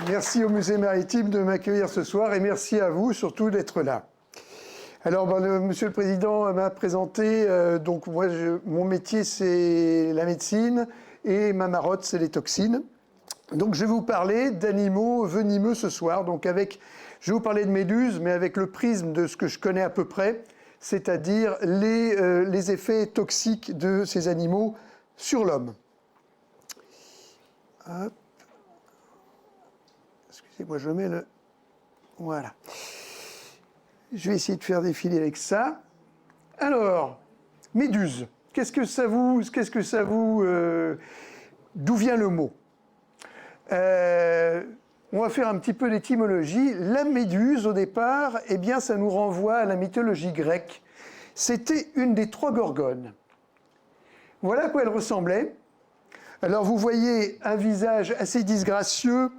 Merci au Musée maritime de m'accueillir ce soir et merci à vous surtout d'être là. Alors, Monsieur le Président m'a présenté, donc moi, mon métier c'est la médecine et ma marotte c'est les toxines. Donc je vais vous parler d'animaux venimeux ce soir. Donc je vais vous parler de méduses, mais avec le prisme de ce que je connais à peu près, c'est-à-dire les effets toxiques de ces animaux sur l'homme. Hop. Excusez-moi, je mets le... Voilà. Je vais essayer de faire défiler avec ça. Alors, méduse. Qu'est-ce que ça vous... D'où vient le mot? On va faire un petit peu d'étymologie. La méduse, au départ, eh bien, ça nous renvoie à la mythologie grecque. C'était une des 3 gorgones. Voilà à quoi elle ressemblait. Alors, vous voyez un visage assez disgracieux,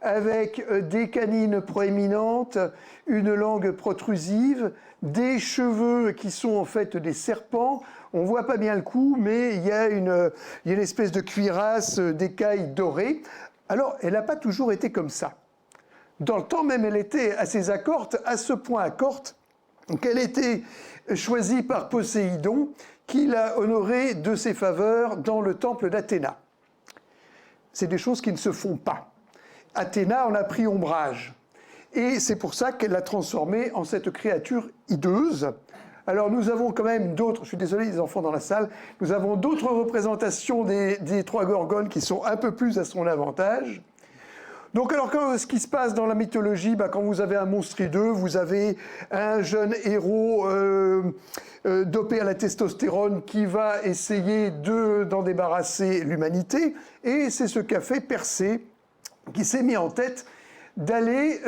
avec des canines proéminentes, une langue protrusive, des cheveux qui sont en fait des serpents. On ne voit pas bien le cou, mais il y a une espèce de cuirasse d'écailles dorées. Alors, elle n'a pas toujours été comme ça. Dans le temps même, elle était assez accorte, à ce point accorte qu'elle était choisie par Poséidon, qui l'a honorée de ses faveurs dans le temple d'Athéna. C'est des choses qui ne se font pas. Athéna en a pris ombrage. Et c'est pour ça qu'elle l'a transformée en cette créature hideuse. Alors nous avons quand même d'autres, je suis désolé les enfants dans la salle, nous avons d'autres représentations des 3 gorgones qui sont un peu plus à son avantage. Donc alors ce qui se passe dans la mythologie, quand vous avez un monstre hideux, vous avez un jeune héros dopé à la testostérone qui va essayer d'en débarrasser l'humanité. Et c'est ce qu'a fait Persée, qui s'est mis en tête d'aller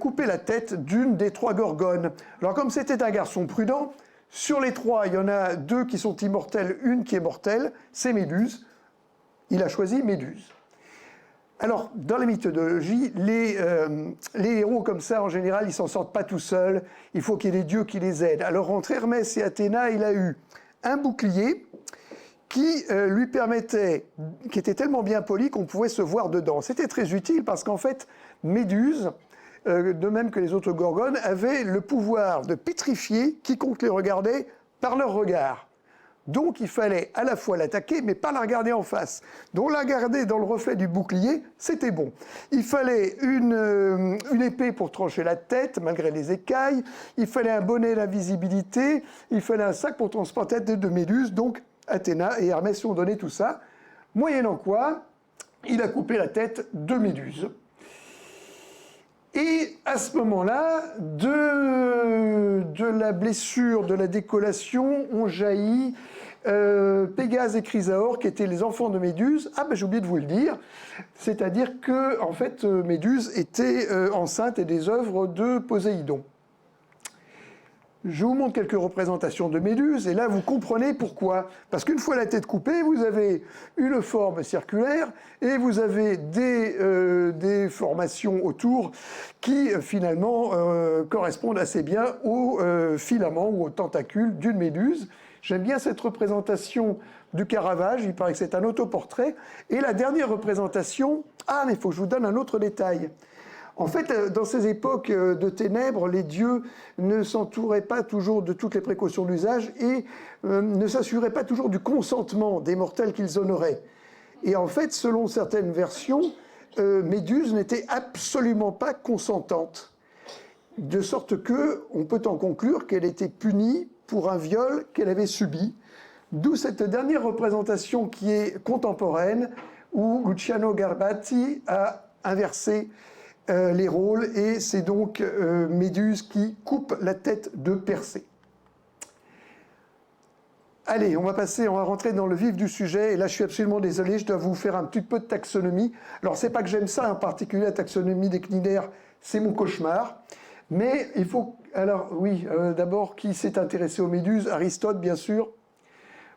couper la tête d'une des 3 gorgones. Alors comme c'était un garçon prudent, sur les 3, il y en a 2 qui sont immortelles, une qui est mortelle, c'est Méduse. Il a choisi Méduse. Alors, dans la mythologie, les héros comme ça, en général, ils ne s'en sortent pas tout seuls. Il faut qu'il y ait des dieux qui les aident. Alors, entre Hermès et Athéna, il a eu un bouclier qui lui permettait, qui était tellement bien poli qu'on pouvait se voir dedans. C'était très utile parce qu'en fait, Méduse, de même que les autres gorgones, avait le pouvoir de pétrifier quiconque les regardait par leur regard. Donc il fallait à la fois l'attaquer, mais pas la regarder en face. Donc la regarder dans le reflet du bouclier, c'était bon. Il fallait une épée pour trancher la tête, malgré les écailles. Il fallait un bonnet d'invisibilité. Il fallait un sac pour transporter la tête de Méduse. Donc Athéna et Hermès ont donné tout ça. Moyennant quoi, il a coupé la tête de Méduse. Et à ce moment-là, de la blessure, de la décollation, ont jailli Pégase et Chrysaor, qui étaient les enfants de Méduse. Ah ben j'ai oublié de vous le dire, c'est-à-dire que en fait Méduse était enceinte et des œuvres de Poséidon. Je vous montre quelques représentations de Méduse, et là vous comprenez pourquoi. Parce qu'une fois la tête coupée, vous avez une forme circulaire, et vous avez des formations autour qui finalement correspondent assez bien aux filaments ou aux tentacules d'une méduse. J'aime bien cette représentation du Caravage, il paraît que c'est un autoportrait. Et la dernière représentation, ah mais il faut que je vous donne un autre détail. En fait, dans ces époques de ténèbres, les dieux ne s'entouraient pas toujours de toutes les précautions d'usage et ne s'assuraient pas toujours du consentement des mortels qu'ils honoraient. Et en fait, selon certaines versions, Méduse n'était absolument pas consentante. De sorte qu'on peut en conclure qu'elle était punie pour un viol qu'elle avait subi. D'où cette dernière représentation qui est contemporaine, où Luciano Garbati a inversé les rôles, et c'est donc Méduse qui coupe la tête de Persée. Allez, on va rentrer dans le vif du sujet, et là je suis absolument désolé, je dois vous faire un petit peu de taxonomie. Alors c'est pas que j'aime ça en particulier, la taxonomie des cnidaires, c'est mon cauchemar, mais il faut... Alors oui, d'abord, qui s'est intéressé aux méduses? Aristote, bien sûr.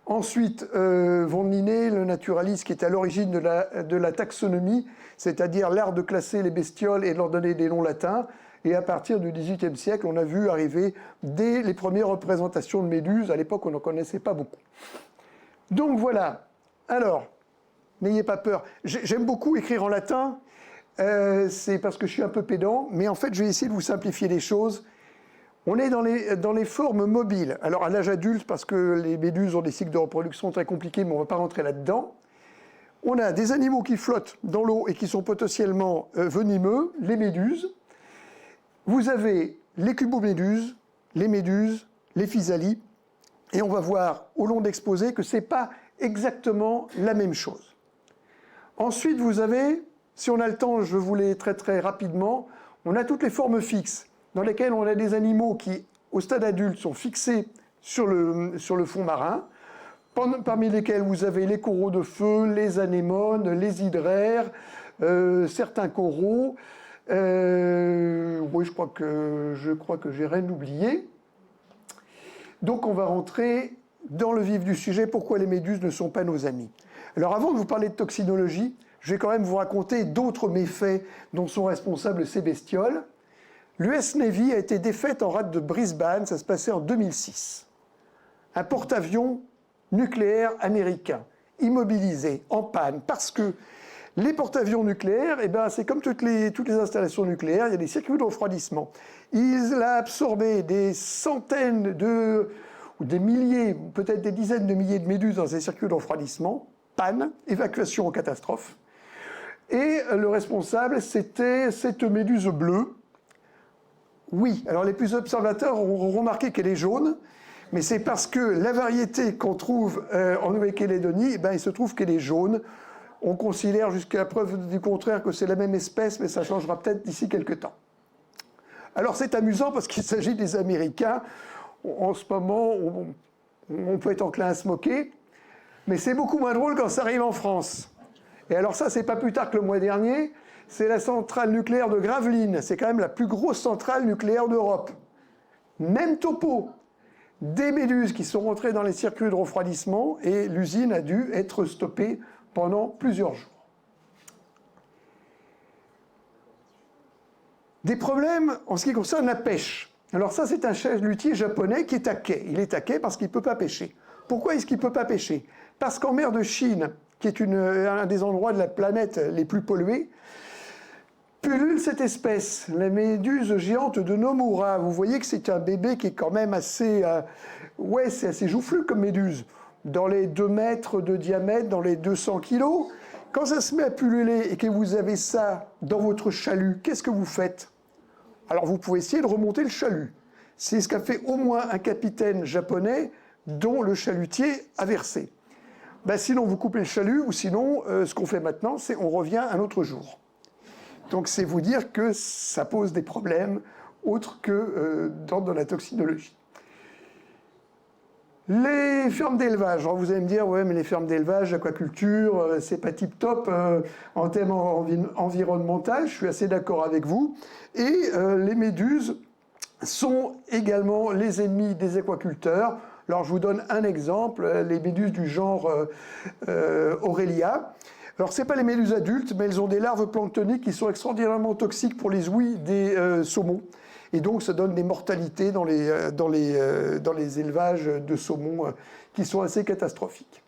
Ensuite, von Linné, le naturaliste qui est à l'origine de la taxonomie, c'est-à-dire l'art de classer les bestioles et de leur donner des noms latins. Et à partir du XVIIIe siècle, on a vu arriver dès les premières représentations de méduses. À l'époque, on n'en connaissait pas beaucoup. Donc voilà. Alors, n'ayez pas peur. J'aime beaucoup écrire en latin. c'est parce que je suis un peu pédant, mais en fait, je vais essayer de vous simplifier les choses. On est dans les formes mobiles. Alors, à l'âge adulte, parce que les méduses ont des cycles de reproduction très compliqués, mais on ne va pas rentrer là-dedans. On a des animaux qui flottent dans l'eau et qui sont potentiellement venimeux, les méduses. Vous avez les cuboméduses, les méduses, les physalies. Et on va voir au long de l'exposé que ce n'est pas exactement la même chose. Ensuite, vous avez, si on a le temps, je vous les très rapidement, on a toutes les formes fixes, dans lesquelles on a des animaux qui, au stade adulte, sont fixés sur le fond marin, parmi lesquels vous avez les coraux de feu, les anémones, les hydraires, certains coraux. Oui, je crois que j'ai rien oublié. Donc on va rentrer dans le vif du sujet, pourquoi les méduses ne sont pas nos amis. Alors avant de vous parler de toxinologie, je vais quand même vous raconter d'autres méfaits dont sont responsables ces bestioles. L'US Navy a été défaite en rade de Brisbane, ça se passait en 2006. Un porte-avions nucléaire américain, immobilisé, en panne, parce que les porte-avions nucléaires, eh ben, c'est comme toutes les installations nucléaires, il y a des circuits de refroidissement. Il a absorbé des centaines ou des milliers, peut-être des dizaines de milliers de méduses dans ces circuits de refroidissement, panne, évacuation en catastrophe. Et le responsable, c'était cette méduse bleue. Oui, alors les plus observateurs auront remarqué qu'elle est jaune, mais c'est parce que la variété qu'on trouve en Nouvelle-Calédonie, eh ben, il se trouve qu'elle est jaune. On considère jusqu'à preuve du contraire que c'est la même espèce, mais ça changera peut-être d'ici quelques temps. Alors c'est amusant parce qu'il s'agit des Américains. En ce moment, on peut être enclin à se moquer, mais c'est beaucoup moins drôle quand ça arrive en France. Et alors ça, c'est pas plus tard que le mois dernier, c'est la centrale nucléaire de Gravelines. C'est quand même la plus grosse centrale nucléaire d'Europe. Même topo. Des méduses qui sont rentrées dans les circuits de refroidissement et l'usine a dû être stoppée pendant plusieurs jours. Des problèmes en ce qui concerne la pêche. Alors ça, c'est un chalutier japonais qui est à quai. Il est à quai parce qu'il ne peut pas pêcher. Pourquoi est-ce qu'il ne peut pas pêcher? Parce qu'en mer de Chine, qui est un des endroits de la planète les plus pollués, pullule cette espèce, la méduse géante de Nomura. Vous voyez que c'est un bébé qui est quand même assez... c'est assez joufflu comme méduse. Dans les 2 mètres de diamètre, dans les 200 kilos. Quand ça se met à pulluler et que vous avez ça dans votre chalut, qu'est-ce que vous faites? Alors vous pouvez essayer de remonter le chalut. C'est ce qu'a fait au moins un capitaine japonais dont le chalutier a versé. Ben, sinon vous coupez le chalut, ou sinon ce qu'on fait maintenant, c'est on revient un autre jour. Donc c'est vous dire que ça pose des problèmes autres que dans la toxinologie. Les fermes d'élevage. Alors vous allez me dire, ouais, mais les fermes d'élevage, aquaculture, c'est pas tip-top en termes environnemental. Je suis assez d'accord avec vous. Et les méduses sont également les ennemis des aquaculteurs. Alors je vous donne un exemple, les méduses du genre Aurelia. Alors ce n'est pas les méduses adultes, mais elles ont des larves planctoniques qui sont extraordinairement toxiques pour les ouïes des saumons. Et donc, ça donne des mortalités dans les élevages de saumon qui sont assez catastrophiques.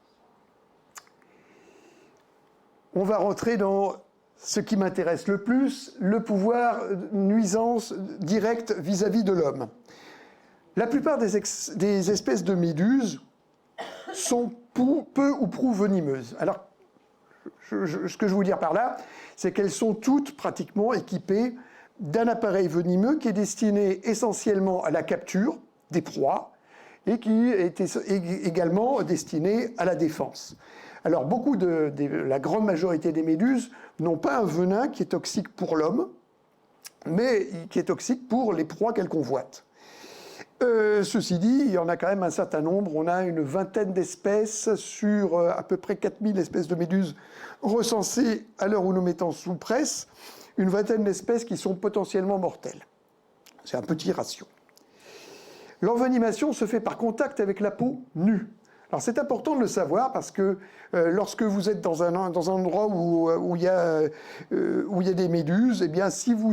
On va rentrer dans ce qui m'intéresse le plus, le pouvoir nuisance directe vis-à-vis de l'homme. La plupart des espèces de méduses sont peu ou prou venimeuses. Alors, ce que je veux dire par là, c'est qu'elles sont toutes pratiquement équipées d'un appareil venimeux qui est destiné essentiellement à la capture des proies et qui est également destiné à la défense. Alors la grande majorité des méduses n'ont pas un venin qui est toxique pour l'homme, mais qui est toxique pour les proies qu'elles convoitent. Ceci dit, il y en a quand même un certain nombre. On a une vingtaine d'espèces sur à peu près 4000 espèces de méduses recensées à l'heure où nous mettons sous presse. Une vingtaine d'espèces qui sont potentiellement mortelles. C'est un petit ratio. L'envenimation se fait par contact avec la peau nue. Alors c'est important de le savoir parce que lorsque vous êtes dans un endroit où il y a des méduses, eh bien si vous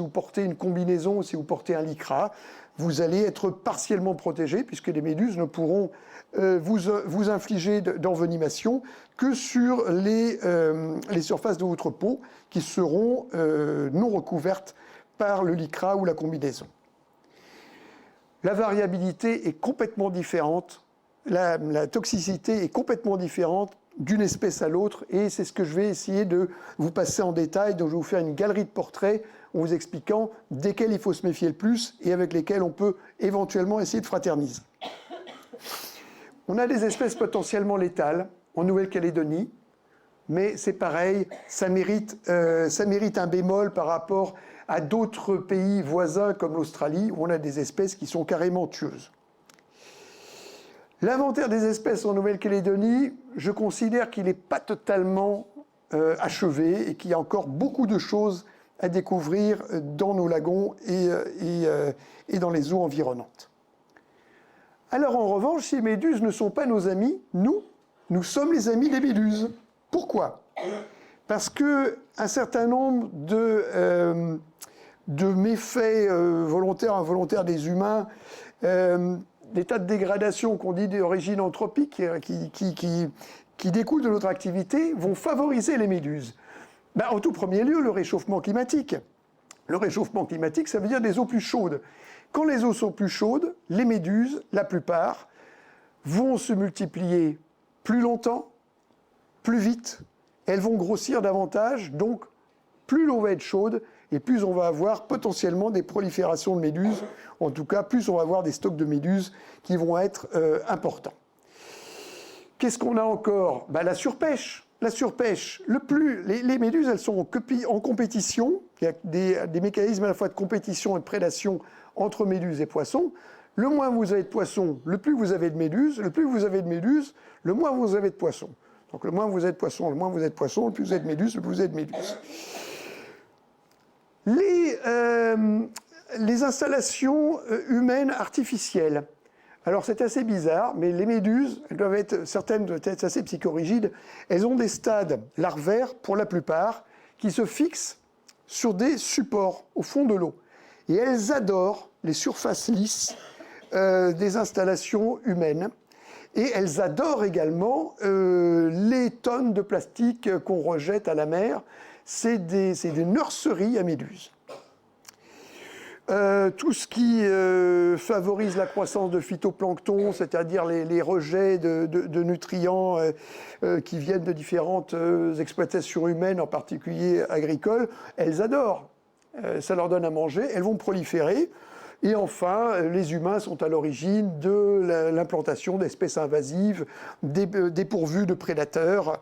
portez une combinaison, si vous portez un lycra, vous allez être partiellement protégé puisque les méduses ne pourront vous infliger d'envenimation que sur les surfaces de votre peau qui seront non recouvertes par le lycra ou la combinaison. La variabilité est complètement différente, la toxicité est complètement différente d'une espèce à l'autre et c'est ce que je vais essayer de vous passer en détail. Donc je vais vous faire une galerie de portraits en vous expliquant desquels il faut se méfier le plus et avec lesquels on peut éventuellement essayer de fraterniser. On a des espèces potentiellement létales en Nouvelle-Calédonie, mais c'est pareil, ça mérite un bémol par rapport à d'autres pays voisins comme l'Australie, où on a des espèces qui sont carrément tueuses. L'inventaire des espèces en Nouvelle-Calédonie, je considère qu'il n'est pas totalement achevé et qu'il y a encore beaucoup de choses à découvrir dans nos lagons et dans les eaux environnantes. Alors en revanche, ces méduses ne sont pas nos amis, nous sommes les amis des méduses. Pourquoi ? Parce qu'un certain nombre de méfaits volontaires, involontaires des humains, d'états de dégradation qu'on dit d'origine anthropique, qui découlent de notre activité, vont favoriser les méduses. En tout premier lieu, le réchauffement climatique. Le réchauffement climatique, ça veut dire des eaux plus chaudes. Quand les eaux sont plus chaudes, les méduses, la plupart, vont se multiplier plus longtemps, plus vite, elles vont grossir davantage, donc plus l'eau va être chaude et plus on va avoir potentiellement des proliférations de méduses, en tout cas plus on va avoir des stocks de méduses qui vont être importants. Qu'est-ce qu'on a encore ? La surpêche. La surpêche, les méduses, elles sont en compétition, il y a des mécanismes à la fois de compétition et de prédation entre méduses et poissons. Le moins vous avez de poissons, le plus vous avez de méduses, le plus vous avez de méduses, le moins vous avez de poissons. Donc le moins vous avez de poissons, le moins vous avez de poissons, le plus vous avez de méduses, le plus vous avez de méduses. Les installations humaines artificielles. Alors c'est assez bizarre, mais les méduses, elles doivent être, certaines doivent être assez psychorigides, elles ont des stades larvaires, pour la plupart, qui se fixent sur des supports au fond de l'eau. Et elles adorent les surfaces lisses des installations humaines. Et elles adorent également les tonnes de plastique qu'on rejette à la mer. C'est des nurseries à méduses. Tout ce qui favorise la croissance de phytoplancton, c'est-à-dire les rejets de nutriments qui viennent de différentes exploitations humaines, en particulier agricoles, elles adorent. Ça leur donne à manger, elles vont proliférer. Et enfin, les humains sont à l'origine de l'implantation d'espèces invasives, dépourvues de prédateurs.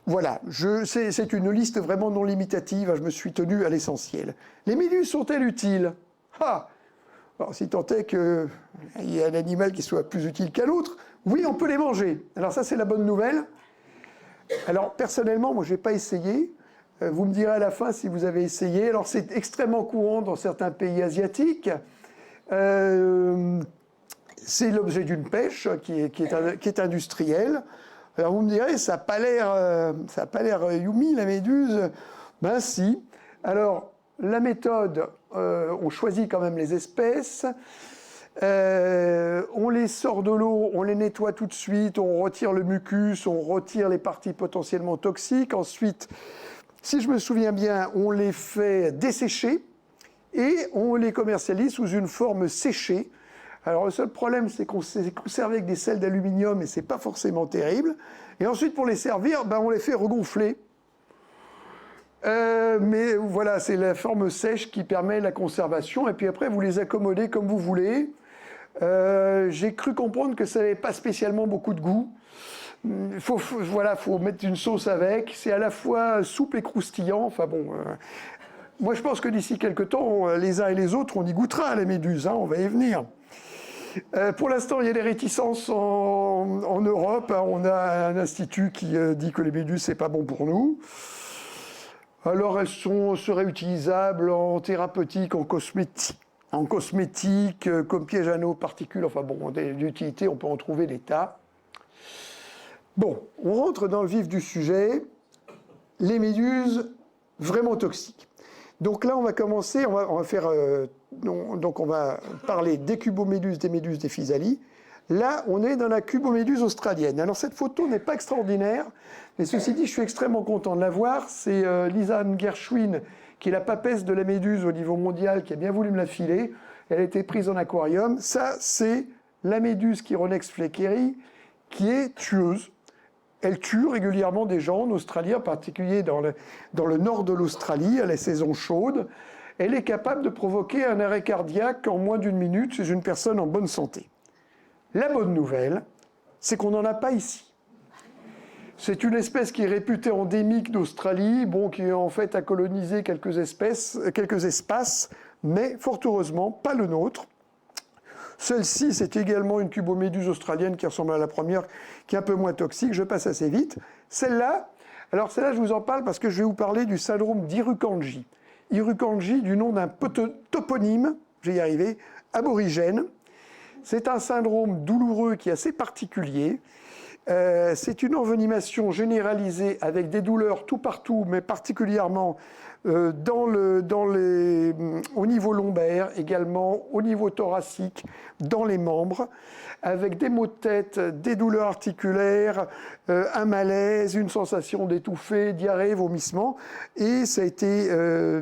Voilà, c'est une liste vraiment non limitative, je me suis tenu à l'essentiel. Les méduses sont-elles utiles ? Alors, si tant est qu'il y a un animal qui soit plus utile qu'un autre, oui, on peut les manger. Alors ça, c'est la bonne nouvelle. Alors, personnellement, moi, je n'ai pas essayé. Vous me direz à la fin si vous avez essayé. Alors, c'est extrêmement courant dans certains pays asiatiques. C'est l'objet d'une pêche qui est industrielle. Alors vous me direz, ça n'a pas l'air yummy, la méduse. Ben si. Alors, la méthode, on choisit quand même les espèces. On les sort de l'eau, on les nettoie tout de suite, on retire le mucus, on retire les parties potentiellement toxiques. Ensuite, si je me souviens bien, on les fait dessécher et on les commercialise sous une forme séchée. Alors le seul problème, c'est qu'on s'est conservé avec des sels d'aluminium et c'est pas forcément terrible. Et ensuite, pour les servir, on les fait regonfler. Mais voilà, c'est la forme sèche qui permet la conservation. Et puis après, vous les accommodez comme vous voulez. J'ai cru comprendre que ça n'avait pas spécialement beaucoup de goût. Faut mettre une sauce avec. C'est à la fois souple et croustillant. Enfin bon, moi je pense que d'ici quelques temps, les uns et les autres, on y goûtera à la méduse. On va y venir. Pour l'instant, il y a des réticences en Europe. On a un institut qui dit que les méduses, c'est pas bon pour nous. Alors, elles seraient utilisables en thérapeutique, en cosmétique, comme piège à nos particules. Enfin bon, d'utilité, on peut en trouver des tas. Bon, on rentre dans le vif du sujet, les méduses vraiment toxiques. Donc là, on va commencer, on va parler des cuboméduses, des méduses, des physalies. Là, on est dans la cuboméduse australienne. Alors cette photo n'est pas extraordinaire, mais ceci dit, je suis extrêmement content de la voir. C'est Lisanne Gershwin, qui est la papesse de la méduse au niveau mondial, qui a bien voulu me la filer. Elle a été prise en aquarium. Ça, c'est la méduse Chironex fleckeri, qui est tueuse. Elle tue régulièrement des gens en Australie, en particulier dans le nord de l'Australie, à la saison chaude. Elle est capable de provoquer un arrêt cardiaque en moins d'une minute chez une personne en bonne santé. La bonne nouvelle, c'est qu'on n'en a pas ici. C'est une espèce qui est réputée endémique d'Australie, qui en fait a colonisé quelques espaces, mais fort heureusement, pas le nôtre. Celle-ci, c'est également une cuboméduse australienne qui ressemble à la première, qui est un peu moins toxique. Je passe assez vite. Celle-là, je vous en parle parce que je vais vous parler du syndrome d'Irukandji. Irukandji, du nom d'un toponyme, je vais y arriver, aborigène. C'est un syndrome douloureux qui est assez particulier. C'est une envenimation généralisée avec des douleurs tout partout, mais particulièrement au niveau lombaire, également au niveau thoracique, dans les membres, avec des maux de tête, des douleurs articulaires, un malaise, une sensation d'étouffer, diarrhée, vomissement. Et ça a été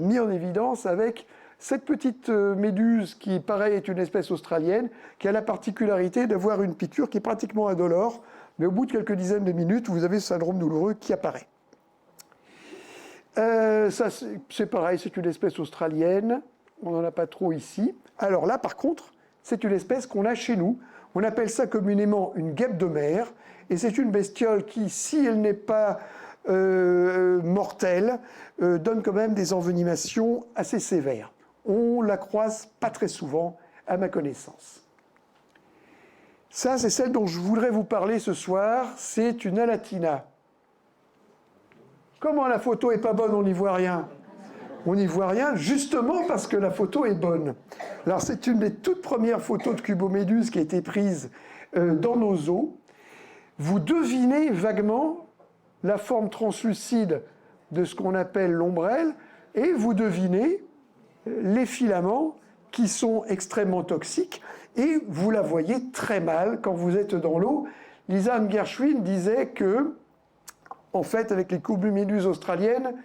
mis en évidence avec cette petite méduse qui, pareil, est une espèce australienne, qui a la particularité d'avoir une piqûre qui est pratiquement indolore, mais au bout de quelques dizaines de minutes, vous avez ce syndrome douloureux qui apparaît. Ça, c'est pareil, c'est une espèce australienne, on n'en a pas trop ici. Alors là, par contre, c'est une espèce qu'on a chez nous. On appelle ça communément une guêpe de mer, et c'est une bestiole qui, si elle n'est pas mortelle, donne quand même des envenimations assez sévères. On la croise pas très souvent, à ma connaissance. Ça, c'est celle dont je voudrais vous parler ce soir. C'est une Alatina. Comment la photo est pas bonne, on n'y voit rien? On n'y voit rien justement parce que la photo est bonne. Alors, c'est une des toutes premières photos de cuboméduse qui a été prise dans nos eaux. Vous devinez vaguement la forme translucide de ce qu'on appelle l'ombrelle et vous devinez les filaments qui sont extrêmement toxiques et vous la voyez très mal quand vous êtes dans l'eau. Lisanne Gershwin disait que, en fait, avec les cuboméduses australiennes,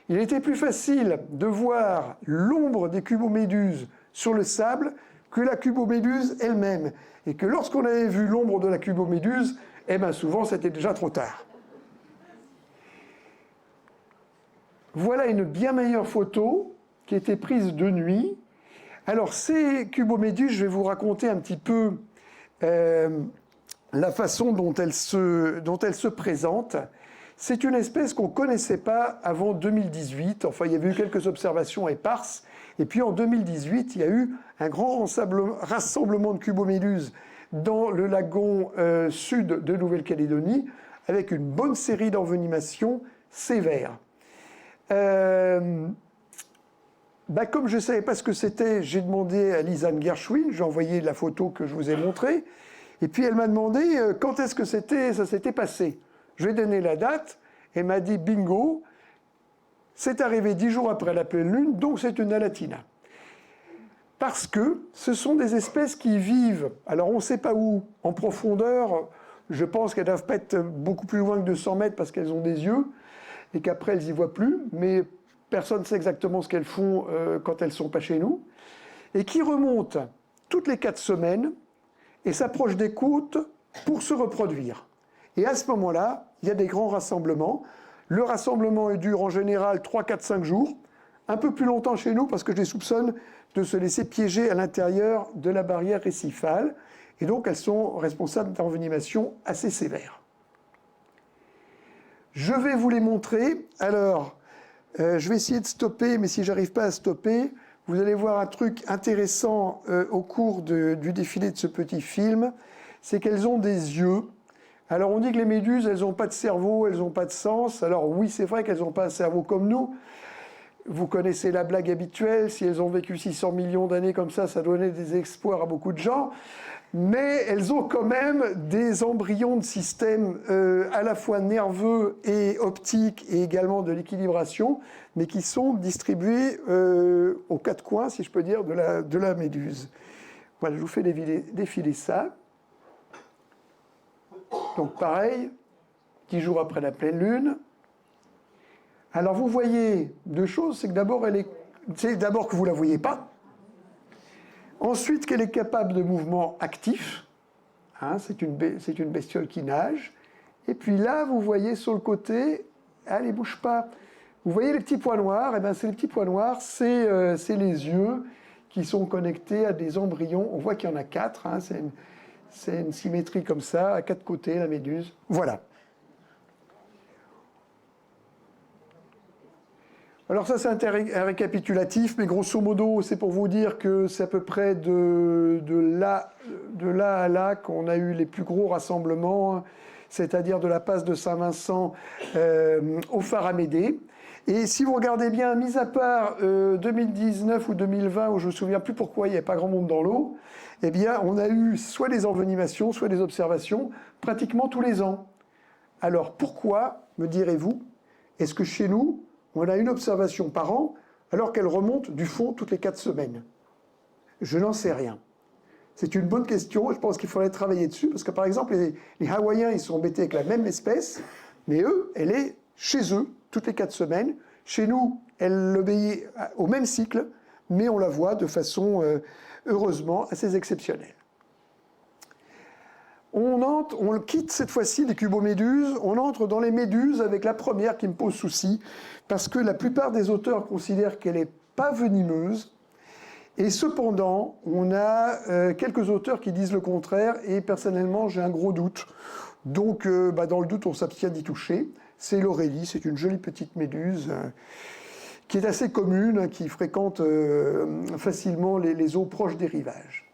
il était plus facile de voir l'ombre des cuboméduses sur le sable que la cuboméduse elle-même. Et que lorsqu'on avait vu l'ombre de la cuboméduse, eh bien souvent c'était déjà trop tard. Voilà une bien meilleure photo qui a été prise de nuit. Alors ces cuboméduses, je vais vous raconter un petit peu la façon dont elles se présentent. C'est une espèce qu'on ne connaissait pas avant 2018. Enfin, il y avait eu quelques observations éparses. Et puis en 2018, il y a eu un grand rassemblement de cuboméduses dans le lagon sud de Nouvelle-Calédonie, avec une bonne série d'envenimations sévères. Comme je ne savais pas ce que c'était, j'ai demandé à Lisanne Gershwin, j'ai envoyé la photo que je vous ai montrée, et puis elle m'a demandé quand est-ce que ça s'était passé. Je lui ai donné la date, elle m'a dit bingo, c'est arrivé 10 jours après la pleine lune, donc c'est une Alatina. Parce que ce sont des espèces qui vivent, alors on ne sait pas où, en profondeur, je pense qu'elles ne doivent pas être beaucoup plus loin que 200 mètres parce qu'elles ont des yeux, et qu'après elles n'y voient plus, mais personne ne sait exactement ce qu'elles font quand elles ne sont pas chez nous, et qui remontent toutes les 4 semaines et s'approchent des côtes pour se reproduire. Et à ce moment-là, il y a des grands rassemblements. Le rassemblement dure en général 3, 4, 5 jours, un peu plus longtemps chez nous parce que je les soupçonne de se laisser piéger à l'intérieur de la barrière récifale. Et donc, elles sont responsables d'envenimations assez sévères. Je vais vous les montrer. Alors, je vais essayer de stopper, mais si je n'arrive pas à stopper, vous allez voir un truc intéressant au cours du défilé de ce petit film, c'est qu'elles ont des yeux. Alors on dit que les méduses, elles n'ont pas de cerveau, elles n'ont pas de sens. Alors oui, c'est vrai qu'elles n'ont pas un cerveau comme nous. Vous connaissez la blague habituelle, si elles ont vécu 600 millions d'années comme ça donnait des espoirs à beaucoup de gens. Mais elles ont quand même des embryons de systèmes à la fois nerveux et optiques et également de l'équilibration, mais qui sont distribués aux quatre coins, si je peux dire, de la méduse. Voilà, je vous fais défiler ça. Donc pareil, 10 jours après la pleine lune. Alors vous voyez deux choses, c'est que d'abord que vous ne la voyez pas. Ensuite qu'elle est capable de mouvements actifs. Hein, c'est une bestiole qui nage. Et puis là, vous voyez sur le côté, elle ne bouge pas. Vous voyez les petits points noirs, et bien ces petits points noirs, c'est les yeux qui sont connectés à des embryons. On voit qu'il y en a 4, hein, c'est une symétrie comme ça, à 4 côtés, la méduse. Voilà. Alors ça, c'est un récapitulatif, mais grosso modo, c'est pour vous dire que c'est à peu près de là à là qu'on a eu les plus gros rassemblements, c'est-à-dire de la passe de Saint-Vincent au phare Amédée. Et si vous regardez bien, mis à part 2019 ou 2020, où je ne me souviens plus pourquoi il n'y avait pas grand monde dans l'eau, eh bien, on a eu soit des envenimations, soit des observations, pratiquement tous les ans. Alors pourquoi, me direz-vous, est-ce que chez nous, on a une observation par an, alors qu'elle remonte du fond toutes les 4 semaines? Je n'en sais rien. C'est une bonne question, je pense qu'il faudrait travailler dessus, parce que par exemple, les Hawaïens, ils sont embêtés avec la même espèce, mais eux, elle est chez eux, toutes les 4 semaines. Chez nous, elle obéit au même cycle, mais on la voit de façon, heureusement, assez exceptionnelle. On quitte cette fois-ci les cuboméduses, on entre dans les méduses avec la première qui me pose souci, parce que la plupart des auteurs considèrent qu'elle n'est pas venimeuse, et cependant, on a quelques auteurs qui disent le contraire, et personnellement, j'ai un gros doute. Donc, dans le doute, on s'abstient d'y toucher. C'est l'Aurélie, c'est une jolie petite méduse qui est assez commune, qui fréquente facilement les eaux proches des rivages.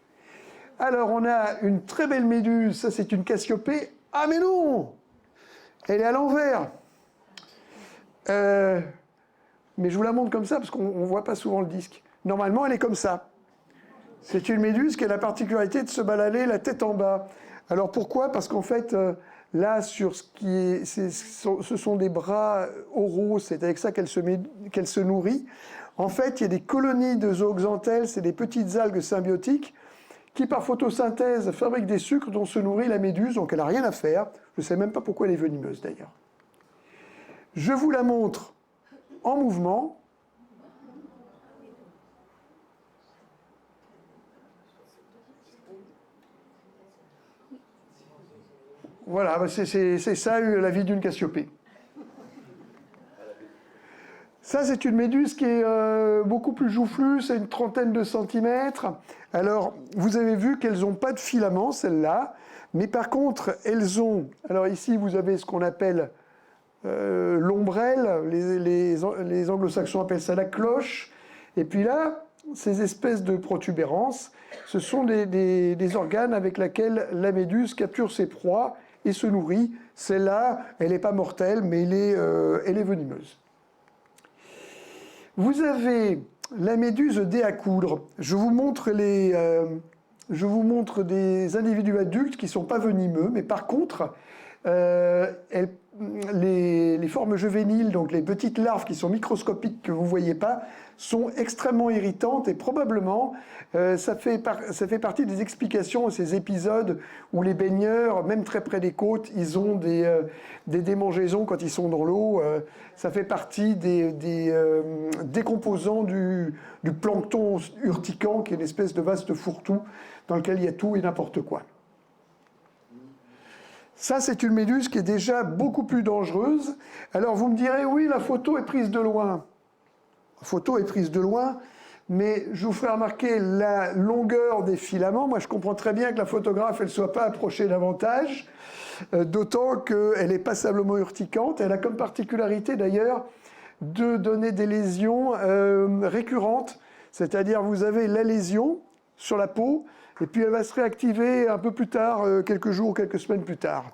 Alors, on a une très belle méduse, ça c'est une Cassiopée. Ah mais non! Elle est à l'envers. Mais je vous la montre comme ça, parce qu'on ne voit pas souvent le disque. Normalement, elle est comme ça. C'est une méduse qui a la particularité de se balader la tête en bas. Alors pourquoi? Parce qu'en fait, là, sur ce sont des bras oraux, c'est avec ça qu'elle se nourrit. En fait, il y a des colonies de zooxanthelles, c'est des petites algues symbiotiques, qui par photosynthèse fabrique des sucres dont se nourrit la méduse, donc elle n'a rien à faire. Je ne sais même pas pourquoi elle est venimeuse d'ailleurs. Je vous la montre en mouvement. Voilà, c'est ça la vie d'une Cassiopée. Ça, c'est une méduse qui est beaucoup plus joufflue, c'est une trentaine de centimètres. Alors, vous avez vu qu'elles n'ont pas de filaments, celles-là, mais par contre, elles ont... Alors ici, vous avez ce qu'on appelle l'ombrelle, les anglo-saxons appellent ça la cloche, et puis là, ces espèces de protubérances, ce sont des organes avec lesquels la méduse capture ses proies et se nourrit. Celle-là, elle n'est pas mortelle, mais elle est venimeuse. Vous avez la méduse dé à coudre. Je vous montre des individus adultes qui ne sont pas venimeux, mais par contre, les formes juvéniles, donc les petites larves qui sont microscopiques que vous ne voyez pas, sont extrêmement irritantes et probablement ça fait partie des explications de ces épisodes où les baigneurs, même très près des côtes, ils ont des démangeaisons quand ils sont dans l'eau. Ça fait partie des composants du plancton urticant, qui est une espèce de vaste fourre-tout dans lequel il y a tout et n'importe quoi. Ça, c'est une méduse qui est déjà beaucoup plus dangereuse. Alors, vous me direz, oui, la photo est prise de loin. La photo est prise de loin, mais je vous ferai remarquer la longueur des filaments. Moi, je comprends très bien que la photographe, elle ne soit pas approchée davantage, d'autant qu'elle est passablement urticante. Elle a comme particularité, d'ailleurs, de donner des lésions récurrentes. C'est-à-dire, vous avez la lésion sur la peau, et puis elle va se réactiver un peu plus tard, quelques jours, quelques semaines plus tard.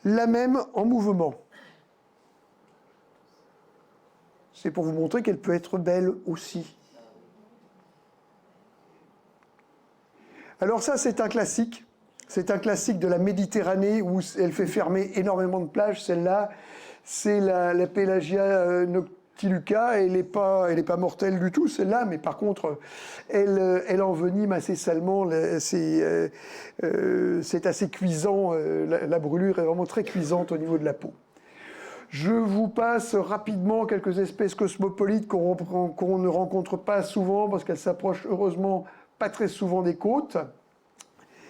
La même en mouvement. c'est pour vous montrer qu'elle peut être belle aussi. Alors ça, c'est un classique. C'est un classique de la Méditerranée où elle fait fermer énormément de plages. Celle-là, c'est la Pelagia noctiluca. Elle n'est pas mortelle du tout, celle-là, mais par contre, elle envenime assez salement. C'est assez cuisant. La brûlure est vraiment très cuisante au niveau de la peau. Je vous passe rapidement quelques espèces cosmopolites qu'on ne rencontre pas souvent parce qu'elles s'approchent heureusement pas très souvent des côtes.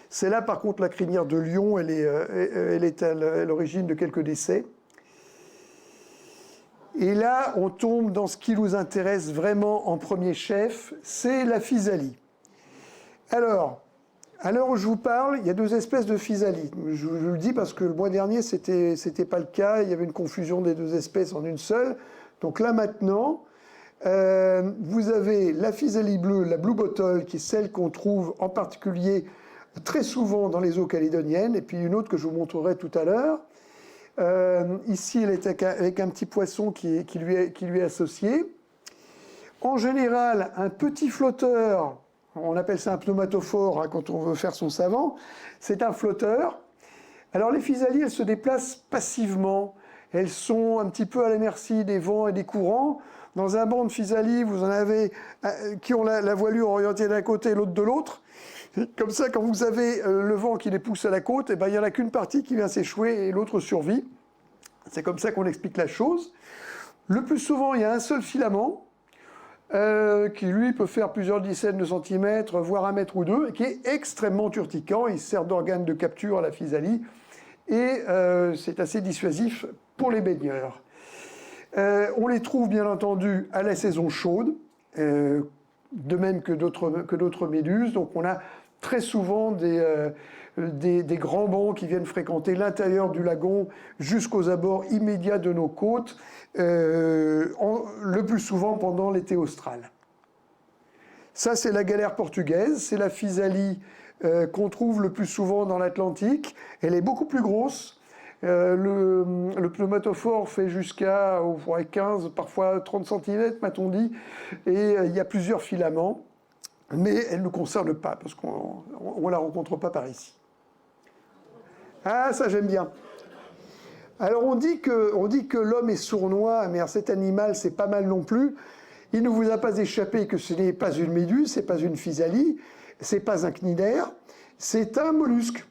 C'est là, par contre, la crinière de lion, elle est à l'origine de quelques décès. Et là, on tombe dans ce qui nous intéresse vraiment en premier chef, c'est la physalie. Alors, à l'heure où je vous parle, il y a deux espèces de physalie. Je le dis parce que le mois dernier, c'était pas le cas. Il y avait une confusion des deux espèces en une seule. Donc là, maintenant, vous avez la physalie bleue, la blue bottle, qui est celle qu'on trouve en particulier très souvent dans les eaux calédoniennes, et puis une autre que je vous montrerai tout à l'heure. Ici, elle est avec un petit poisson qui lui est associé. En général, un petit flotteur, on appelle ça un pneumatophore hein, quand on veut faire son savant, c'est un flotteur. Alors les physalies, elles se déplacent passivement. Elles sont un petit peu à la merci des vents et des courants. Dans un banc de physalie, vous en avez qui ont la voilure orientée d'un côté et l'autre de l'autre. Comme ça, quand vous avez le vent qui les pousse à la côte, eh ben, il n'y en a qu'une partie qui vient s'échouer et l'autre survit. C'est comme ça qu'on explique la chose. Le plus souvent, il y a un seul filament qui, lui, peut faire plusieurs dizaines de centimètres, voire 1 mètre ou 2, et qui est extrêmement urticant. Il sert d'organe de capture à la physalie et c'est assez dissuasif pour les baigneurs. On les trouve, bien entendu, à la saison chaude, de même que d'autres méduses. Donc, on a très souvent des grands bancs qui viennent fréquenter l'intérieur du lagon jusqu'aux abords immédiats de nos côtes, le plus souvent pendant l'été austral. Ça, c'est la galère portugaise, c'est la physalie qu'on trouve le plus souvent dans l'Atlantique. Elle est beaucoup plus grosse. Le pneumatophore fait jusqu'à 15, parfois 30 cm, m'a-t-on dit, et il y a plusieurs filaments. Mais elle ne nous concerne pas, parce qu'on ne la rencontre pas par ici. Ah, ça j'aime bien. Alors on dit que l'homme est sournois, mais cet animal, c'est pas mal non plus. Il ne vous a pas échappé que ce n'est pas une méduse, ce n'est pas une physalie, ce n'est pas un cnidaire, c'est un mollusque.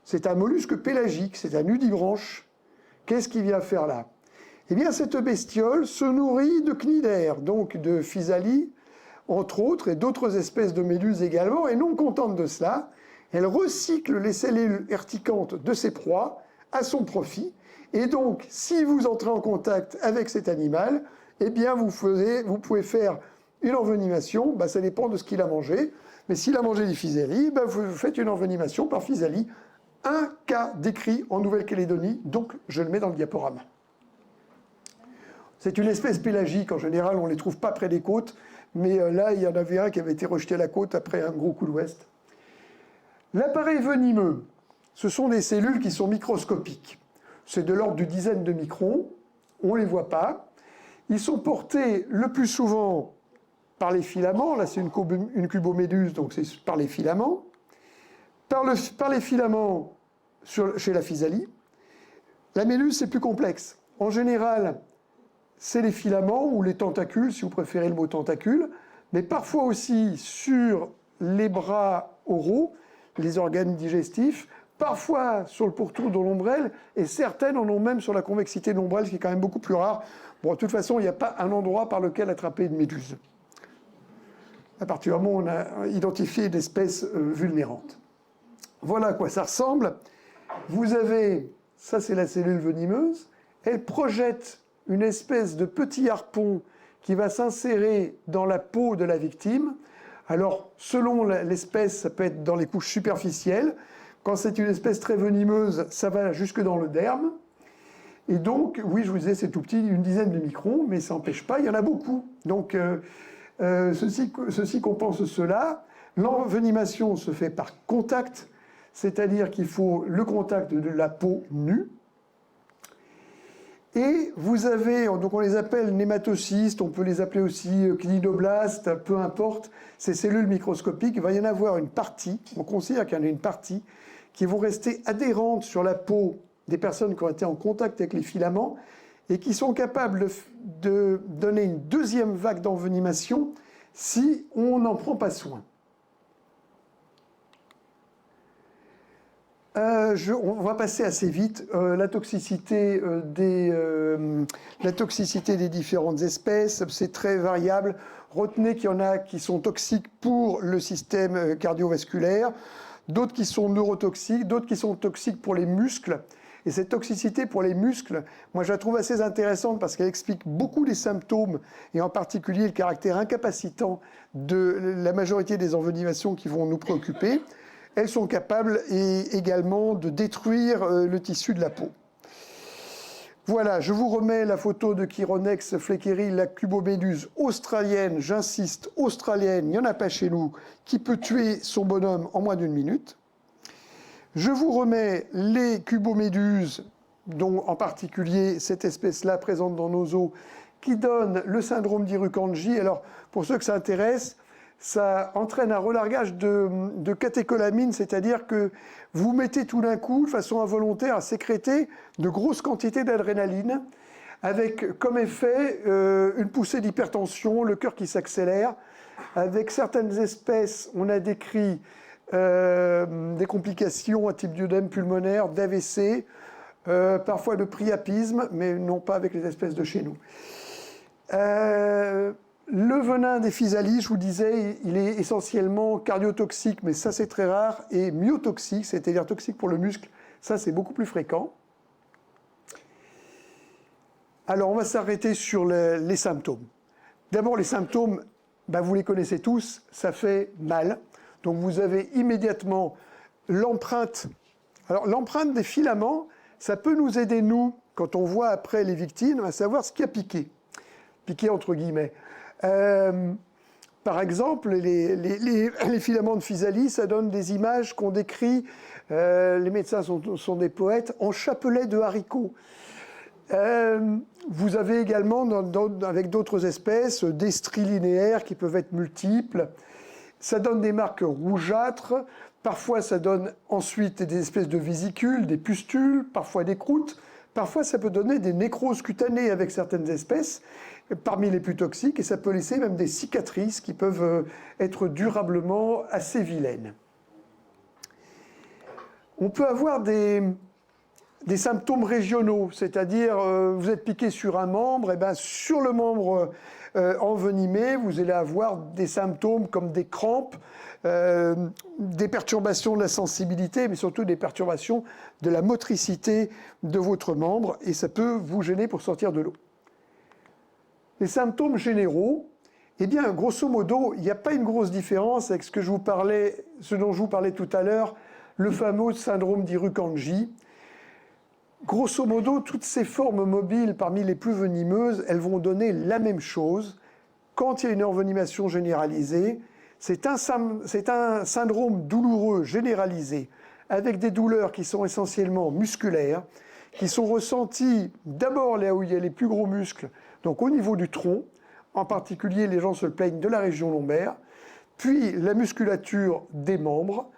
C'est un mollusque pélagique, c'est un nudibranche. Qu'est-ce qu'il vient faire là? Eh bien, cette bestiole se nourrit de cnidaires, donc de physalie, entre autres, et d'autres espèces de méduses également, et non contente de cela, elle recycle les cellules urticantes de ses proies à son profit, et donc, si vous entrez en contact avec cet animal, eh bien, vous pouvez faire une envenimation, ça dépend de ce qu'il a mangé, mais s'il a mangé des physalies, vous faites une envenimation par physalie. Un cas décrit en Nouvelle-Calédonie, donc je le mets dans le diaporama. C'est une espèce pélagique, en général, on ne les trouve pas près des côtes, mais là, il y en avait un qui avait été rejeté à la côte après un gros coup d'ouest. L'appareil venimeux, ce sont des cellules qui sont microscopiques. C'est de l'ordre de dizaines de microns, on ne les voit pas. Ils sont portés le plus souvent par les filaments, là c'est une cuboméduse, donc c'est par les filaments. Par les filaments chez la physalie. La méduse, c'est plus complexe. En général, c'est les filaments ou les tentacules, si vous préférez le mot tentacule, mais parfois aussi sur les bras oraux, les organes digestifs, parfois sur le pourtour de l'ombrelle, et certaines en ont même sur la convexité de l'ombrelle, ce qui est quand même beaucoup plus rare. Bon, de toute façon, il n'y a pas un endroit par lequel attraper une méduse. À partir du moment où on a identifié une espèce vulnérante. Voilà à quoi ça ressemble. Vous avez, ça c'est la cellule venimeuse, elle projette une espèce de petit harpon qui va s'insérer dans la peau de la victime. Alors, selon l'espèce, ça peut être dans les couches superficielles. Quand c'est une espèce très venimeuse, ça va jusque dans le derme. Et donc, oui, je vous disais, c'est tout petit, une dizaine de microns, mais ça n'empêche pas, il y en a beaucoup. Donc, ceci compense cela. L'envenimation se fait par contact, c'est-à-dire qu'il faut le contact de la peau nue. Et vous avez, donc on les appelle nématocystes, on peut les appeler aussi clinoblastes, peu importe, ces cellules microscopiques. Il va y en avoir une partie, on considère qu'il y en a une partie, qui vont rester adhérentes sur la peau des personnes qui ont été en contact avec les filaments et qui sont capables de donner une deuxième vague d'envenimation si on n'en prend pas soin. On va passer assez vite. La toxicité des différentes espèces, c'est très variable. Retenez qu'il y en a qui sont toxiques pour le système cardiovasculaire, d'autres qui sont neurotoxiques, d'autres qui sont toxiques pour les muscles. Et cette toxicité pour les muscles, moi je la trouve assez intéressante parce qu'elle explique beaucoup les symptômes, et en particulier le caractère incapacitant de la majorité des envenimations qui vont nous préoccuper. Elles sont capables également de détruire le tissu de la peau. Voilà, je vous remets la photo de Chironex fleckeri, la cuboméduse australienne, j'insiste, australienne, il n'y en a pas chez nous, qui peut tuer son bonhomme en moins d'1 minute. Je vous remets les cuboméduses, dont en particulier cette espèce-là présente dans nos eaux, qui donne le syndrome d'Irukandji. Alors, pour ceux que ça intéresse, ça entraîne un relargage de catécholamine, c'est-à-dire que vous mettez tout d'un coup, de façon involontaire, à sécréter de grosses quantités d'adrénaline, avec comme effet une poussée d'hypertension, le cœur qui s'accélère. Avec certaines espèces, on a décrit des complications à type d'œdème pulmonaire, d'AVC, parfois de priapisme, mais non pas avec les espèces de chez nous. Le venin des physalies, je vous disais, il est essentiellement cardiotoxique, mais ça c'est très rare, et myotoxique, c'est-à-dire toxique pour le muscle, ça c'est beaucoup plus fréquent. Alors on va s'arrêter sur les symptômes. D'abord les symptômes, vous les connaissez tous, ça fait mal. Donc vous avez immédiatement l'empreinte. Alors l'empreinte des filaments, ça peut nous aider, nous, quand on voit après les victimes, à savoir ce qui a piqué. Piqué entre guillemets. Par exemple, les filaments de physalie, ça donne des images qu'on décrit, les médecins sont des poètes, en chapelet de haricots. Vous avez également, avec d'autres espèces, des stries linéaires qui peuvent être multiples. Ça donne des marques rougeâtres, parfois ça donne ensuite des espèces de vésicules, des pustules, parfois des croûtes. Parfois, ça peut donner des nécroses cutanées avec certaines espèces, parmi les plus toxiques, et ça peut laisser même des cicatrices qui peuvent être durablement assez vilaines. On peut avoir des symptômes régionaux, c'est-à-dire vous êtes piqué sur un membre, et sur le membre envenimé, vous allez avoir des symptômes comme des crampes, des perturbations de la sensibilité, mais surtout des perturbations de la motricité de votre membre, et ça peut vous gêner pour sortir de l'eau. Les symptômes généraux, eh bien, grosso modo, il n'y a pas une grosse différence avec ce dont je vous parlais tout à l'heure, le fameux syndrome d'Irukandji. Grosso modo, toutes ces formes mobiles parmi les plus venimeuses, elles vont donner la même chose. Quand il y a une envenimation généralisée, c'est un syndrome douloureux généralisé, avec des douleurs qui sont essentiellement musculaires, qui sont ressenties d'abord là où il y a les plus gros muscles, donc au niveau du tronc, en particulier les gens se plaignent de la région lombaire, puis la musculature des membres.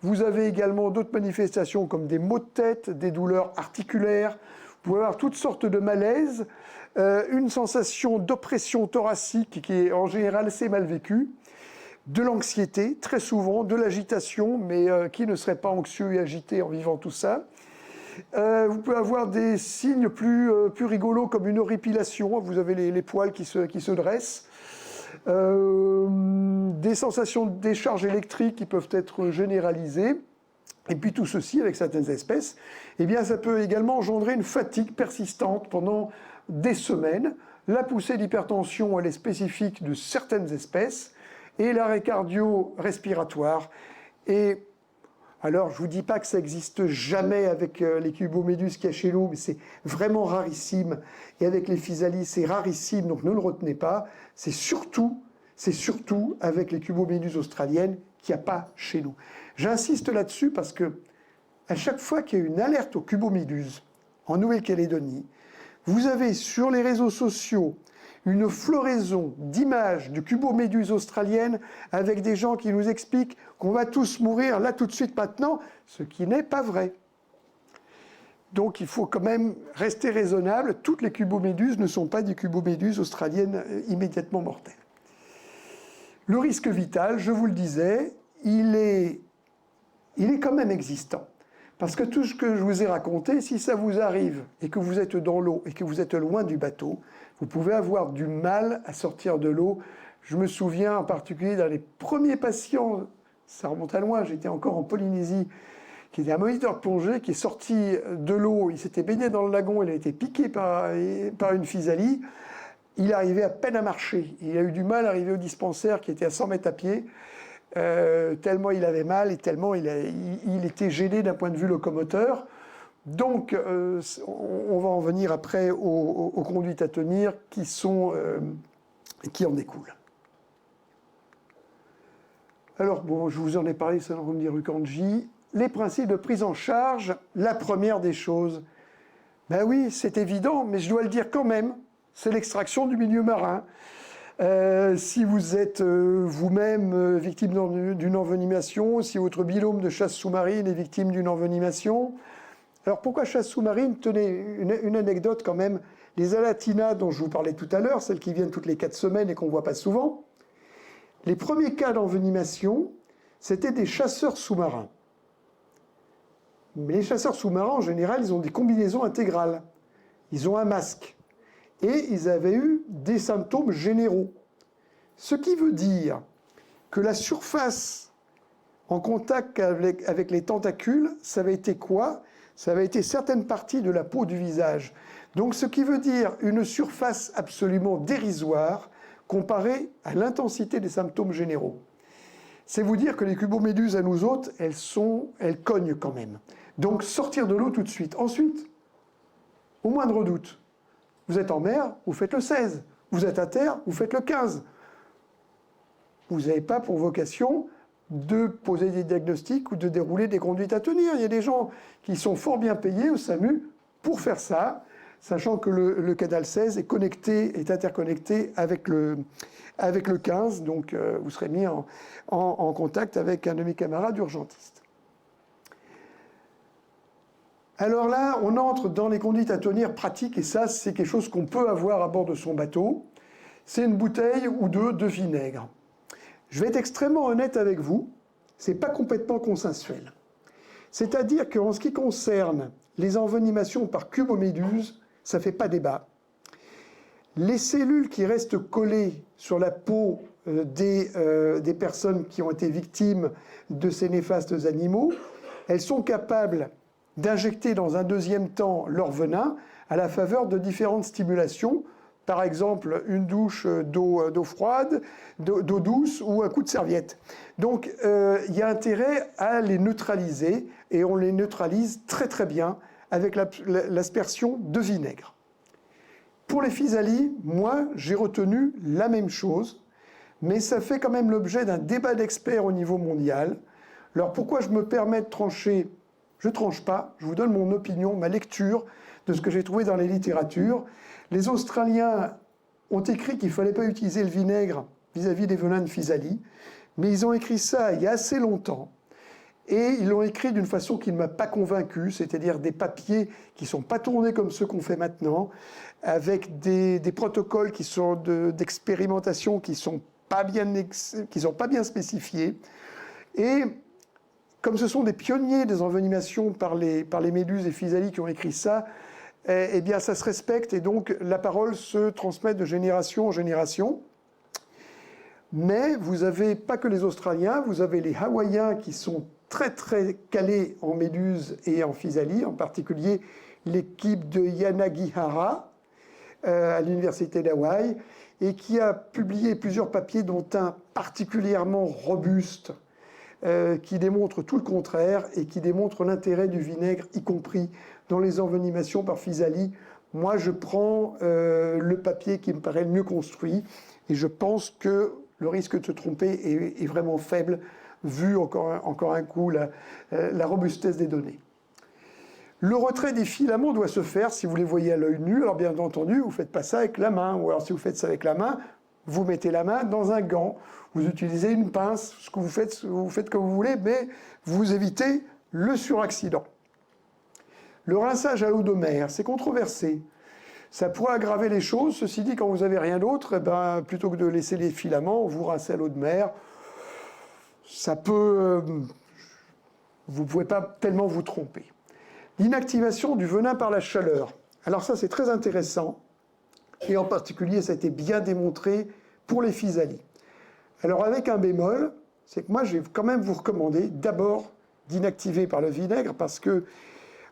Vous avez également d'autres manifestations comme des maux de tête, des douleurs articulaires, vous pouvez avoir toutes sortes de malaises, une sensation d'oppression thoracique qui est en général assez mal vécue, de l'anxiété, très souvent, de l'agitation, mais qui ne serait pas anxieux et agité en vivant tout ça. Vous pouvez avoir des signes plus rigolos comme une horripilation, vous avez les poils qui se dressent, des sensations de décharge électrique qui peuvent être généralisées, et puis tout ceci avec certaines espèces, eh bien ça peut également engendrer une fatigue persistante pendant des semaines. La poussée d'hypertension, elle est spécifique de certaines espèces, et l'arrêt cardio-respiratoire. Et alors, je ne vous dis pas que ça n'existe jamais avec les cuboméduses qu'il y a chez nous, mais c'est vraiment rarissime. Et avec les physalies, c'est rarissime, donc ne le retenez pas. C'est surtout avec les cuboméduses australiennes qu'il n'y a pas chez nous. J'insiste là-dessus parce que à chaque fois qu'il y a une alerte aux cuboméduses en Nouvelle-Calédonie, Vous avez sur les réseaux sociaux une floraison d'images de cuboméduses australiennes avec des gens qui nous expliquent qu'on va tous mourir là tout de suite maintenant, ce qui n'est pas vrai. Donc il faut quand même rester raisonnable. Toutes les cuboméduses ne sont pas des cuboméduses australiennes immédiatement mortelles. Le risque vital, je vous le disais, il est quand même existant. Parce que tout ce que je vous ai raconté, si ça vous arrive et que vous êtes dans l'eau et que vous êtes loin du bateau, vous pouvez avoir du mal à sortir de l'eau. Je me souviens en particulier dans les premiers patients, ça remonte à loin, j'étais encore en Polynésie, qui était un moniteur de plongée qui est sorti de l'eau, il s'était baigné dans le lagon, il a été piqué par une physalie, il arrivait à peine à marcher. Il a eu du mal à arriver au dispensaire qui était à 100 mètres à pied, tellement il avait mal et tellement il était gêné d'un point de vue locomoteur. Donc, on va en venir après aux conduites à tenir qui en découlent. Alors, bon, je vous en ai parlé, Sanrum Rukanji. Les principes de prise en charge, la première des choses. Ben oui, c'est évident, mais je dois le dire quand même, c'est l'extraction du milieu marin. Si vous êtes vous-même victime d'une envenimation, si votre binôme de chasse sous-marine est victime d'une envenimation. Alors pourquoi chasse sous-marine? Tenez, une anecdote quand même. Les Alatina dont je vous parlais tout à l'heure, celles qui viennent toutes les 4 semaines et qu'on ne voit pas souvent, les premiers cas d'envenimation, c'était des chasseurs sous-marins. Mais les chasseurs sous-marins, en général, ils ont des combinaisons intégrales. Ils ont un masque. Et ils avaient eu des symptômes généraux. Ce qui veut dire que la surface en contact avec les tentacules, ça avait été quoi? Ça avait été certaines parties de la peau du visage. Donc ce qui veut dire une surface absolument dérisoire comparée à l'intensité des symptômes généraux. C'est vous dire que les cuboméduses à nous autres, elles cognent quand même. Donc sortir de l'eau tout de suite. Ensuite, au moindre doute, vous êtes en mer, vous faites le 16. Vous êtes à terre, vous faites le 15. Vous n'avez pas pour vocation de poser des diagnostics ou de dérouler des conduites à tenir. Il y a des gens qui sont fort bien payés au SAMU pour faire ça, sachant que le canal 16 est interconnecté avec le 15, donc vous serez mis en contact avec un de mes camarades urgentistes. Alors là, on entre dans les conduites à tenir pratiques, et ça, c'est quelque chose qu'on peut avoir à bord de son bateau. C'est une bouteille ou deux de vinaigre. Je vais être extrêmement honnête avec vous, ce n'est pas complètement consensuel. C'est-à-dire qu'en ce qui concerne les envenimations par cuboméduse, ça ne fait pas débat. Les cellules qui restent collées sur la peau des personnes qui ont été victimes de ces néfastes animaux, elles sont capables d'injecter dans un deuxième temps leur venin à la faveur de différentes stimulations, par exemple une douche d'eau froide, d'eau douce ou un coup de serviette. Donc il y a intérêt à les neutraliser, et on les neutralise très très bien avec l'aspersion de vinaigre. Pour les physalies, moi j'ai retenu la même chose, mais ça fait quand même l'objet d'un débat d'experts au niveau mondial. Alors pourquoi je me permets de trancher? Je ne tranche pas, je vous donne mon opinion, ma lecture de ce que j'ai trouvé dans les littératures. Les Australiens ont écrit qu'il ne fallait pas utiliser le vinaigre vis-à-vis des venins de physalie, mais ils ont écrit ça il y a assez longtemps. Et ils l'ont écrit d'une façon qui ne m'a pas convaincu, c'est-à-dire des papiers qui ne sont pas tournés comme ceux qu'on fait maintenant, avec des protocoles qui sont d'expérimentation qui ne sont pas bien spécifiés. Et comme ce sont des pionniers des envenimations par les méduses et physalies qui ont écrit ça, eh bien ça se respecte et donc la parole se transmet de génération en génération. Mais vous n'avez pas que les Australiens, vous avez les Hawaïens qui sont très très calés en méduses et en physalies, en particulier l'équipe de Yanagihara à l'université d'Hawaï, et qui a publié plusieurs papiers dont un particulièrement robuste, qui démontre tout le contraire et qui démontre l'intérêt du vinaigre, y compris dans les envenimations par physalie. Moi, je prends le papier qui me paraît le mieux construit et je pense que le risque de se tromper est vraiment faible, vu encore un coup la robustesse des données. Le retrait des filaments doit se faire si vous les voyez à l'œil nu. Alors bien entendu, vous ne faites pas ça avec la main. Ou alors si vous faites ça avec la main, vous mettez la main dans un gant. Vous utilisez une pince, ce que vous faites comme vous voulez, mais vous évitez le suraccident. Le rinçage à l'eau de mer, c'est controversé. Ça pourrait aggraver les choses. Ceci dit, quand vous n'avez rien d'autre, plutôt que de laisser les filaments, vous rincez à l'eau de mer. Ça peut... vous ne pouvez pas tellement vous tromper. L'inactivation du venin par la chaleur. Alors ça, c'est très intéressant. Et en particulier, ça a été bien démontré pour les physalies. Alors avec un bémol, c'est que moi, je vais quand même vous recommander d'abord d'inactiver par le vinaigre parce que,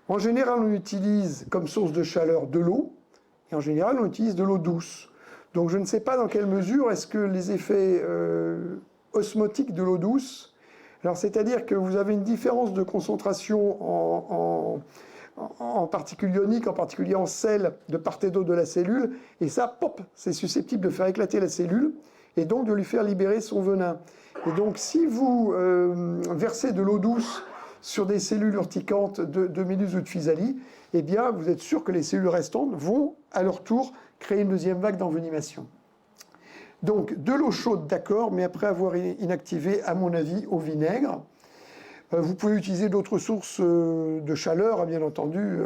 en général, on utilise comme source de chaleur de l'eau et en général, on utilise de l'eau douce. Donc je ne sais pas dans quelle mesure est-ce que les effets osmotiques de l'eau douce... Alors, c'est-à-dire que vous avez une différence de concentration en particules ioniques, en particulier en sel, de part et d'autre de la cellule, et ça, pop, c'est susceptible de faire éclater la cellule, et donc de lui faire libérer son venin. Et donc, si vous versez de l'eau douce sur des cellules urticantes de méduse ou de physalie, eh bien, vous êtes sûr que les cellules restantes vont, à leur tour, créer une deuxième vague d'envenimation. Donc, de l'eau chaude, d'accord, mais après avoir inactivé, à mon avis, au vinaigre. Vous pouvez utiliser d'autres sources de chaleur, bien entendu.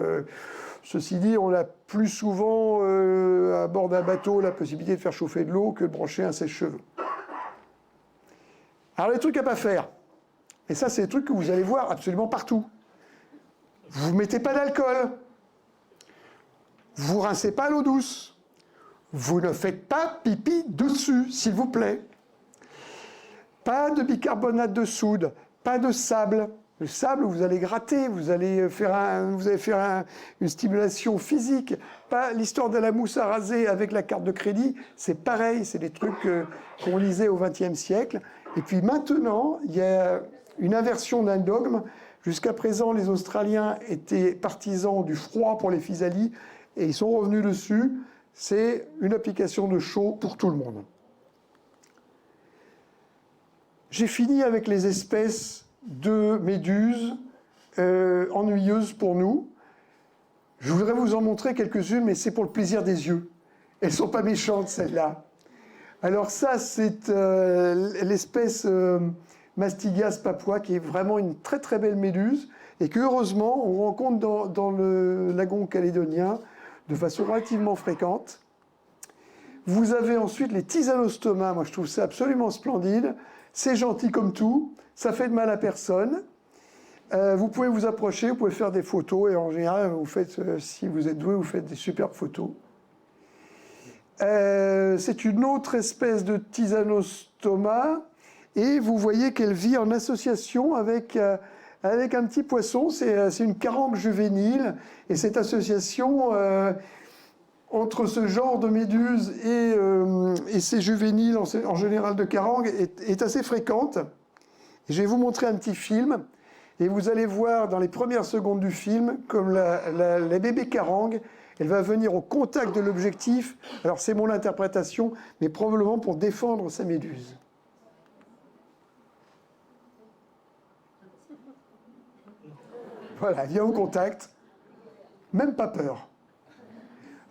Ceci dit, on a plus souvent, à bord d'un bateau, la possibilité de faire chauffer de l'eau que de brancher un sèche-cheveux. Alors, les trucs à ne pas faire. Et ça, c'est des trucs que vous allez voir absolument partout. Vous ne mettez pas d'alcool. Vous ne rincez pas l'eau douce. Vous ne faites pas pipi dessus, s'il vous plaît. Pas de bicarbonate de soude, pas de sable. Le sable, vous allez gratter, vous allez faire une stimulation physique. Pas l'histoire de la mousse à raser avec la carte de crédit, c'est pareil, c'est des trucs qu'on lisait au XXe siècle. Et puis maintenant, il y a une inversion d'un dogme. Jusqu'à présent, les Australiens étaient partisans du froid pour les physalies et ils sont revenus dessus. C'est une application de chaud pour tout le monde. J'ai fini avec les espèces de méduses ennuyeuses pour nous. Je voudrais vous en montrer quelques-unes, mais c'est pour le plaisir des yeux. Elles ne sont pas méchantes, celles-là. Alors ça, c'est l'espèce Mastigas papua, qui est vraiment une très très belle méduse, et que heureusement, on rencontre dans le lagon calédonien, de façon relativement fréquente. Vous avez ensuite les Tisanostomas. Moi, je trouve ça absolument splendide. C'est gentil comme tout. Ça fait de mal à personne. Vous pouvez vous approcher, vous pouvez faire des photos. Et en général, vous faites, si vous êtes doué, vous faites des superbes photos. C'est une autre espèce de Tisanostoma. Et vous voyez qu'elle vit en association avec un petit poisson. C'est une carangue juvénile. Et cette association entre ce genre de méduse et ces juvéniles, en général de carangue, est assez fréquente. Je vais vous montrer un petit film. Et vous allez voir dans les premières secondes du film, comme la bébé carangue, elle va venir au contact de l'objectif. Alors c'est mon interprétation, mais probablement pour défendre sa méduse. Voilà, elle vient au contact, même pas peur.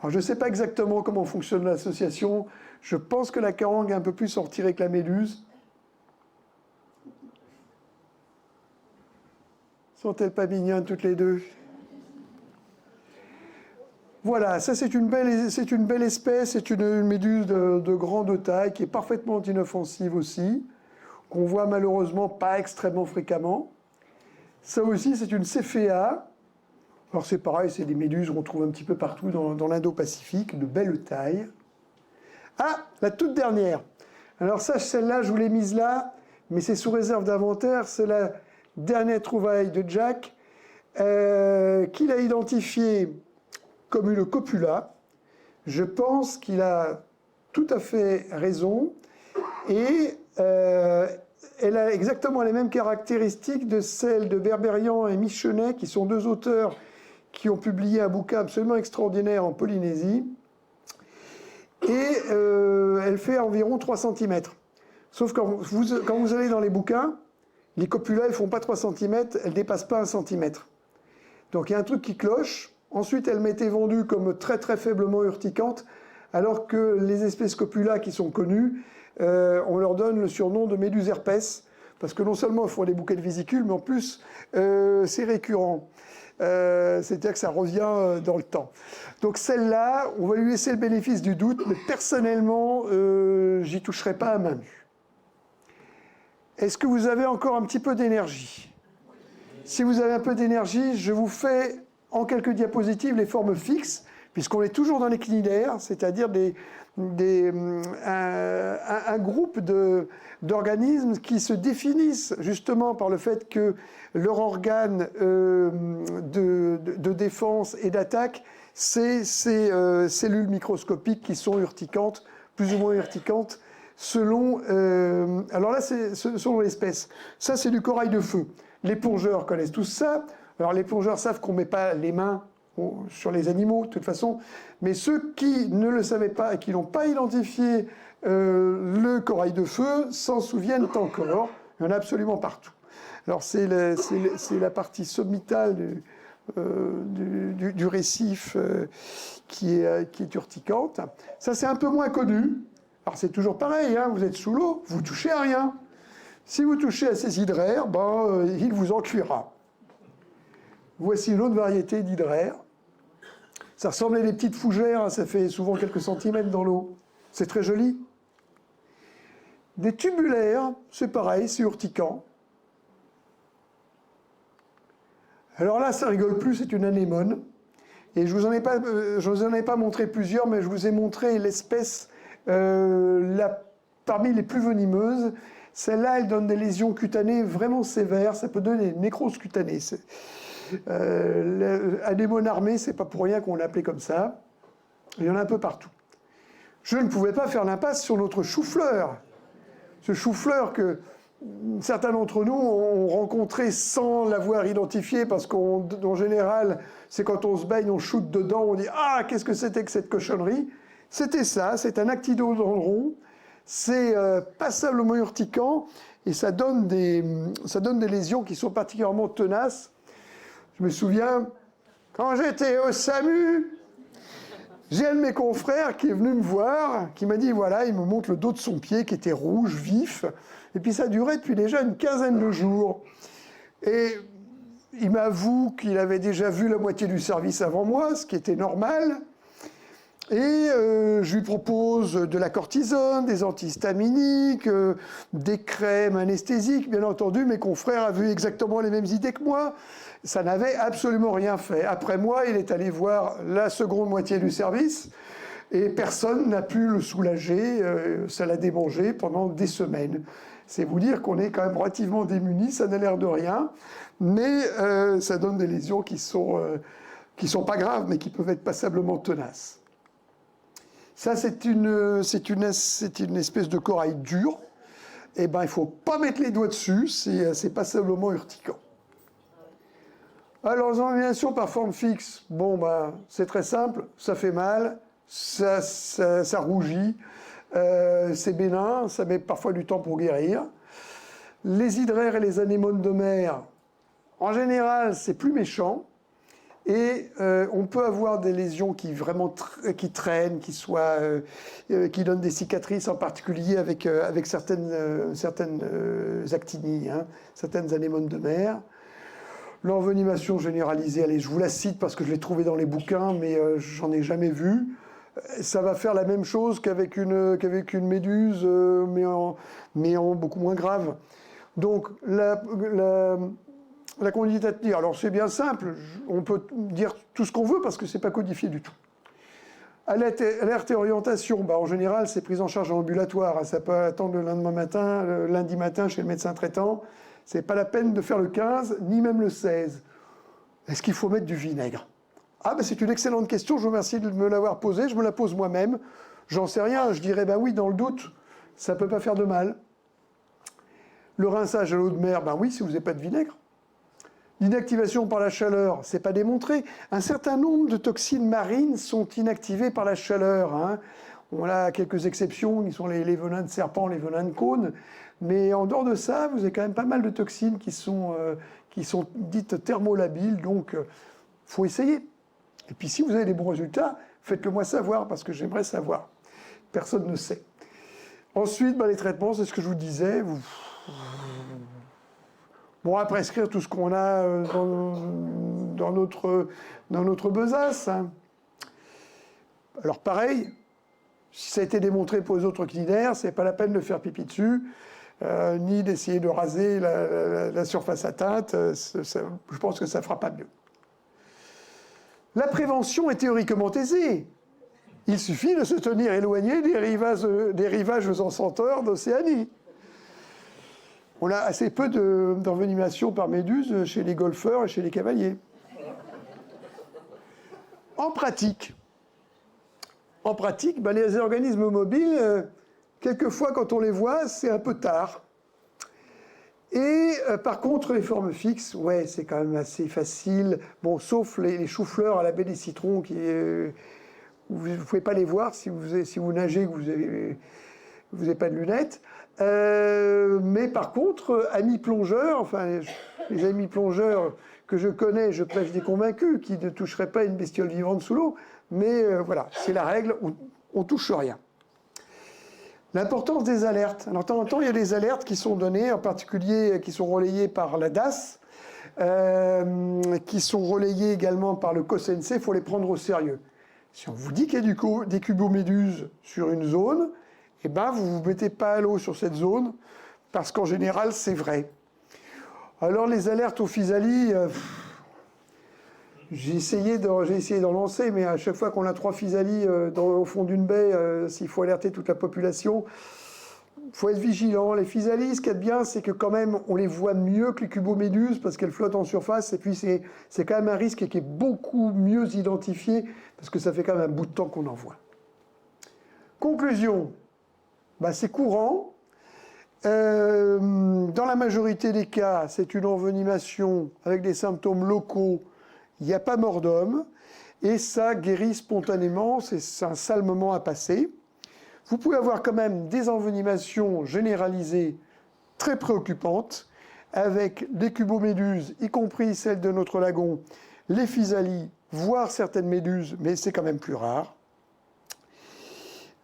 Alors je ne sais pas exactement comment fonctionne l'association. Je pense que la carangue est un peu plus sortie que la méduse. Sont-elles pas mignonnes toutes les deux? Voilà, ça c'est une belle espèce, c'est une méduse de grande taille qui est parfaitement inoffensive aussi, qu'on voit malheureusement pas extrêmement fréquemment. Ça aussi c'est une céphéa. Alors c'est pareil, c'est des méduses qu'on trouve un petit peu partout dans l'Indo-Pacifique, de belle taille. Ah, la toute dernière. Alors ça, celle-là, je vous l'ai mise là, mais c'est sous réserve d'inventaire. C'est la dernière trouvaille de Jack, qu'il a identifiée comme une copula. Je pense qu'il a tout à fait raison. Et elle a exactement les mêmes caractéristiques de celles de Berberian et Michenet, qui sont deux auteurs qui ont publié un bouquin absolument extraordinaire en Polynésie. Et elle fait environ 3 cm. Sauf que quand vous allez dans les bouquins, les copulas, elles ne font pas 3 cm, elles ne dépassent pas 1 cm. Donc il y a un truc qui cloche. Ensuite, elle m'était vendue comme très très faiblement urticante, alors que les espèces copula qui sont connues, on leur donne le surnom de méduse herpès, parce que non seulement ils font des bouquets de vésicules, mais en plus c'est récurrent. C'est-à-dire que ça revient dans le temps. Donc celle-là, on va lui laisser le bénéfice du doute, mais personnellement, j'y toucherai pas à main nue. Est-ce que vous avez encore un petit peu d'énergie? Si vous avez un peu d'énergie, je vous fais en quelques diapositives les formes fixes, puisqu'on est toujours dans les cnidaires, c'est-à-dire un groupe d'organismes qui se définissent justement par le fait que leur organe de défense et d'attaque, c'est ces cellules microscopiques qui sont urticantes, plus ou moins urticantes, selon... alors là, c'est selon l'espèce. Ça, c'est du corail de feu. Les plongeurs connaissent tous ça. Alors les plongeurs savent qu'on ne met pas les mains sur les animaux, de toute façon. Mais ceux qui ne le savaient pas et qui n'ont pas identifié le corail de feu s'en souviennent encore. Il y en a absolument partout. Alors c'est la partie sommitale du récif qui est urticante. Ça, c'est un peu moins connu. Alors c'est toujours pareil, hein, vous êtes sous l'eau, vous touchez à rien. Si vous touchez à ces hydraires, il vous en cuira. Voici une autre variété d'hydraires. Ça ressemble à des petites fougères, hein, ça fait souvent quelques centimètres dans l'eau. C'est très joli. Des tubulaires, c'est pareil, c'est urticant. Alors là, ça rigole plus, c'est une anémone. Et je vous en ai pas montré plusieurs, mais je vous ai montré l'espèce parmi les plus venimeuses. Celle-là, elle donne des lésions cutanées vraiment sévères. Ça peut donner des nécroses cutanées. Anémone armée, c'est pas pour rien qu'on l'appelait comme ça. Il y en a un peu partout. Je ne pouvais pas faire l'impasse sur notre chou-fleur. Ce chou-fleur que certains d'entre nous ont rencontré sans l'avoir identifié, parce qu'en général, c'est quand on se baigne, on shoot dedans, on dit « Ah, qu'est-ce que c'était que cette cochonnerie ?» C'était ça, c'est un actidodendron. C'est passablement urticant et ça donne des lésions qui sont particulièrement tenaces. Je me souviens, quand j'étais au SAMU, j'ai un de mes confrères qui est venu me voir, qui m'a dit, voilà, il me montre le dos de son pied qui était rouge, vif, et puis ça durait depuis déjà une quinzaine de jours. Et il m'avoue qu'il avait déjà vu la moitié du service avant moi, ce qui était normal. Et je lui propose de la cortisone, des antihistaminiques, des crèmes anesthésiques. Bien entendu, mes confrères avaient exactement les mêmes idées que moi. Ça n'avait absolument rien fait. Après moi, il est allé voir la seconde moitié du service et personne n'a pu le soulager. Ça l'a démangé pendant des semaines. C'est vous dire qu'on est quand même relativement démunis, ça n'a l'air de rien, mais ça donne des lésions qui sont pas graves, mais qui peuvent être passablement tenaces. Ça, c'est une espèce de corail dur. Eh ben, il ne faut pas mettre les doigts dessus, c'est passablement urticant. Alors, les envenimations par forme fixe, bon, ben, c'est très simple, ça fait mal, ça rougit, c'est bénin, ça met parfois du temps pour guérir. Les hydraires et les anémones de mer, en général, c'est plus méchant. Et on peut avoir des lésions qui traînent, qui donnent des cicatrices, en particulier avec certaines actinies, hein, certaines anémones de mer. L'envenimation généralisée, allez, je vous la cite parce que je l'ai trouvée dans les bouquins, mais j'en ai jamais vu. Ça va faire la même chose qu'avec une méduse, mais en beaucoup moins grave. Donc, la conduite, alors c'est bien simple, on peut dire tout ce qu'on veut parce que c'est pas codifié du tout. Alerte et orientation, en général c'est prise en charge en ambulatoire, hein, ça peut attendre le lundi matin chez le médecin traitant, c'est pas la peine de faire le 15 ni même le 16. Est-ce qu'il faut mettre du vinaigre? Ah c'est une excellente question, je vous remercie de me l'avoir posée, je me la pose moi-même, j'en sais rien, je dirais oui dans le doute, ça peut pas faire de mal. Le rinçage à l'eau de mer, oui si vous n'avez pas de vinaigre. L'inactivation par la chaleur, c'est pas démontré. Un certain nombre de toxines marines sont inactivées par la chaleur. Hein. On a quelques exceptions, qui sont les venins de serpent, les venins de cône. Mais en dehors de ça, vous avez quand même pas mal de toxines qui sont dites thermolabiles. Donc, faut essayer. Et puis si vous avez des bons résultats, faites-le moi savoir, parce que j'aimerais savoir. Personne ne sait. Ensuite, les traitements, c'est ce que je vous disais. On va prescrire tout ce qu'on a dans notre besace. Hein. Alors pareil, si ça a été démontré pour les autres cnidaires, c'est pas la peine de faire pipi dessus, ni d'essayer de raser la surface atteinte. Je pense que ça ne fera pas mieux. La prévention est théoriquement aisée. Il suffit de se tenir éloigné des rivages en senteur d'Océanie. On a assez peu d'envenimation par méduse chez les golfeurs et chez les cavaliers. En pratique, les organismes mobiles, quelquefois quand on les voit, c'est un peu tard. Et par contre, les formes fixes, ouais, c'est quand même assez facile. Bon, sauf les choux-fleurs à la baie des citrons, vous ne pouvez pas les voir si vous nagez, que vous n'avez pas de lunettes. Mais par contre, amis plongeurs, enfin, les amis plongeurs que je connais, je prêche des convaincus, qui ne toucheraient pas une bestiole vivante sous l'eau. Mais voilà, c'est la règle, on ne touche rien. L'importance des alertes. Alors, de temps en temps, il y a des alertes qui sont données, en particulier qui sont relayées par la DAS, qui sont relayées également par le COSENSE. Il faut les prendre au sérieux. Si on vous dit qu'il y a des cuboméduses sur une zone, eh ben, vous ne vous mettez pas à l'eau sur cette zone, parce qu'en général, c'est vrai. Alors, les alertes au physalie, j'ai essayé d'en lancer, mais à chaque fois qu'on a 3 physalies au fond d'une baie, s'il faut alerter toute la population, il faut être vigilant. Les physalies, ce qu'il y a de bien, c'est que quand même, on les voit mieux que les cuboméduses, parce qu'elles flottent en surface, et puis c'est quand même un risque qui est beaucoup mieux identifié, parce que ça fait quand même un bout de temps qu'on en voit. Conclusion, c'est courant. Dans la majorité des cas, c'est une envenimation avec des symptômes locaux. Il n'y a pas mort d'homme, et ça guérit spontanément, c'est un sale moment à passer. Vous pouvez avoir quand même des envenimations généralisées très préoccupantes, avec des cuboméduses, y compris celles de notre lagon, les physalies, voire certaines méduses, mais c'est quand même plus rare.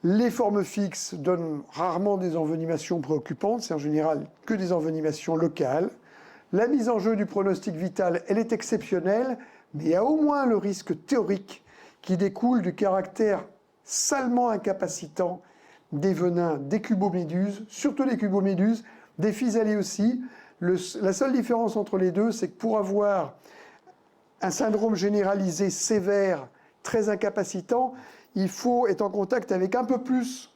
Les formes fixes donnent rarement des envenimations préoccupantes, c'est en général que des envenimations locales. La mise en jeu du pronostic vital, elle est exceptionnelle, mais il y a au moins le risque théorique qui découle du caractère salement incapacitant des venins des cuboméduses, surtout des cuboméduses, des physalies aussi. La seule différence entre les deux, c'est que pour avoir un syndrome généralisé sévère, très incapacitant, il faut être en contact avec un peu plus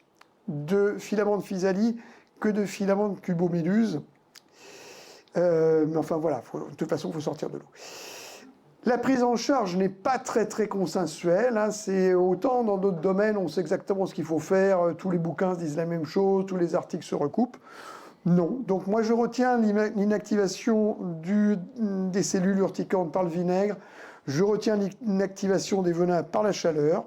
de filaments de physalie que de filaments de cuboméduses. Mais enfin voilà, de toute façon, il faut sortir de l'eau. La prise en charge n'est pas très consensuelle. Hein. C'est autant dans d'autres domaines, on sait exactement ce qu'il faut faire. Tous les bouquins disent la même chose, tous les articles se recoupent. Non. Donc moi, je retiens l'inactivation des cellules urticantes par le vinaigre. Je retiens l'inactivation des venins par la chaleur.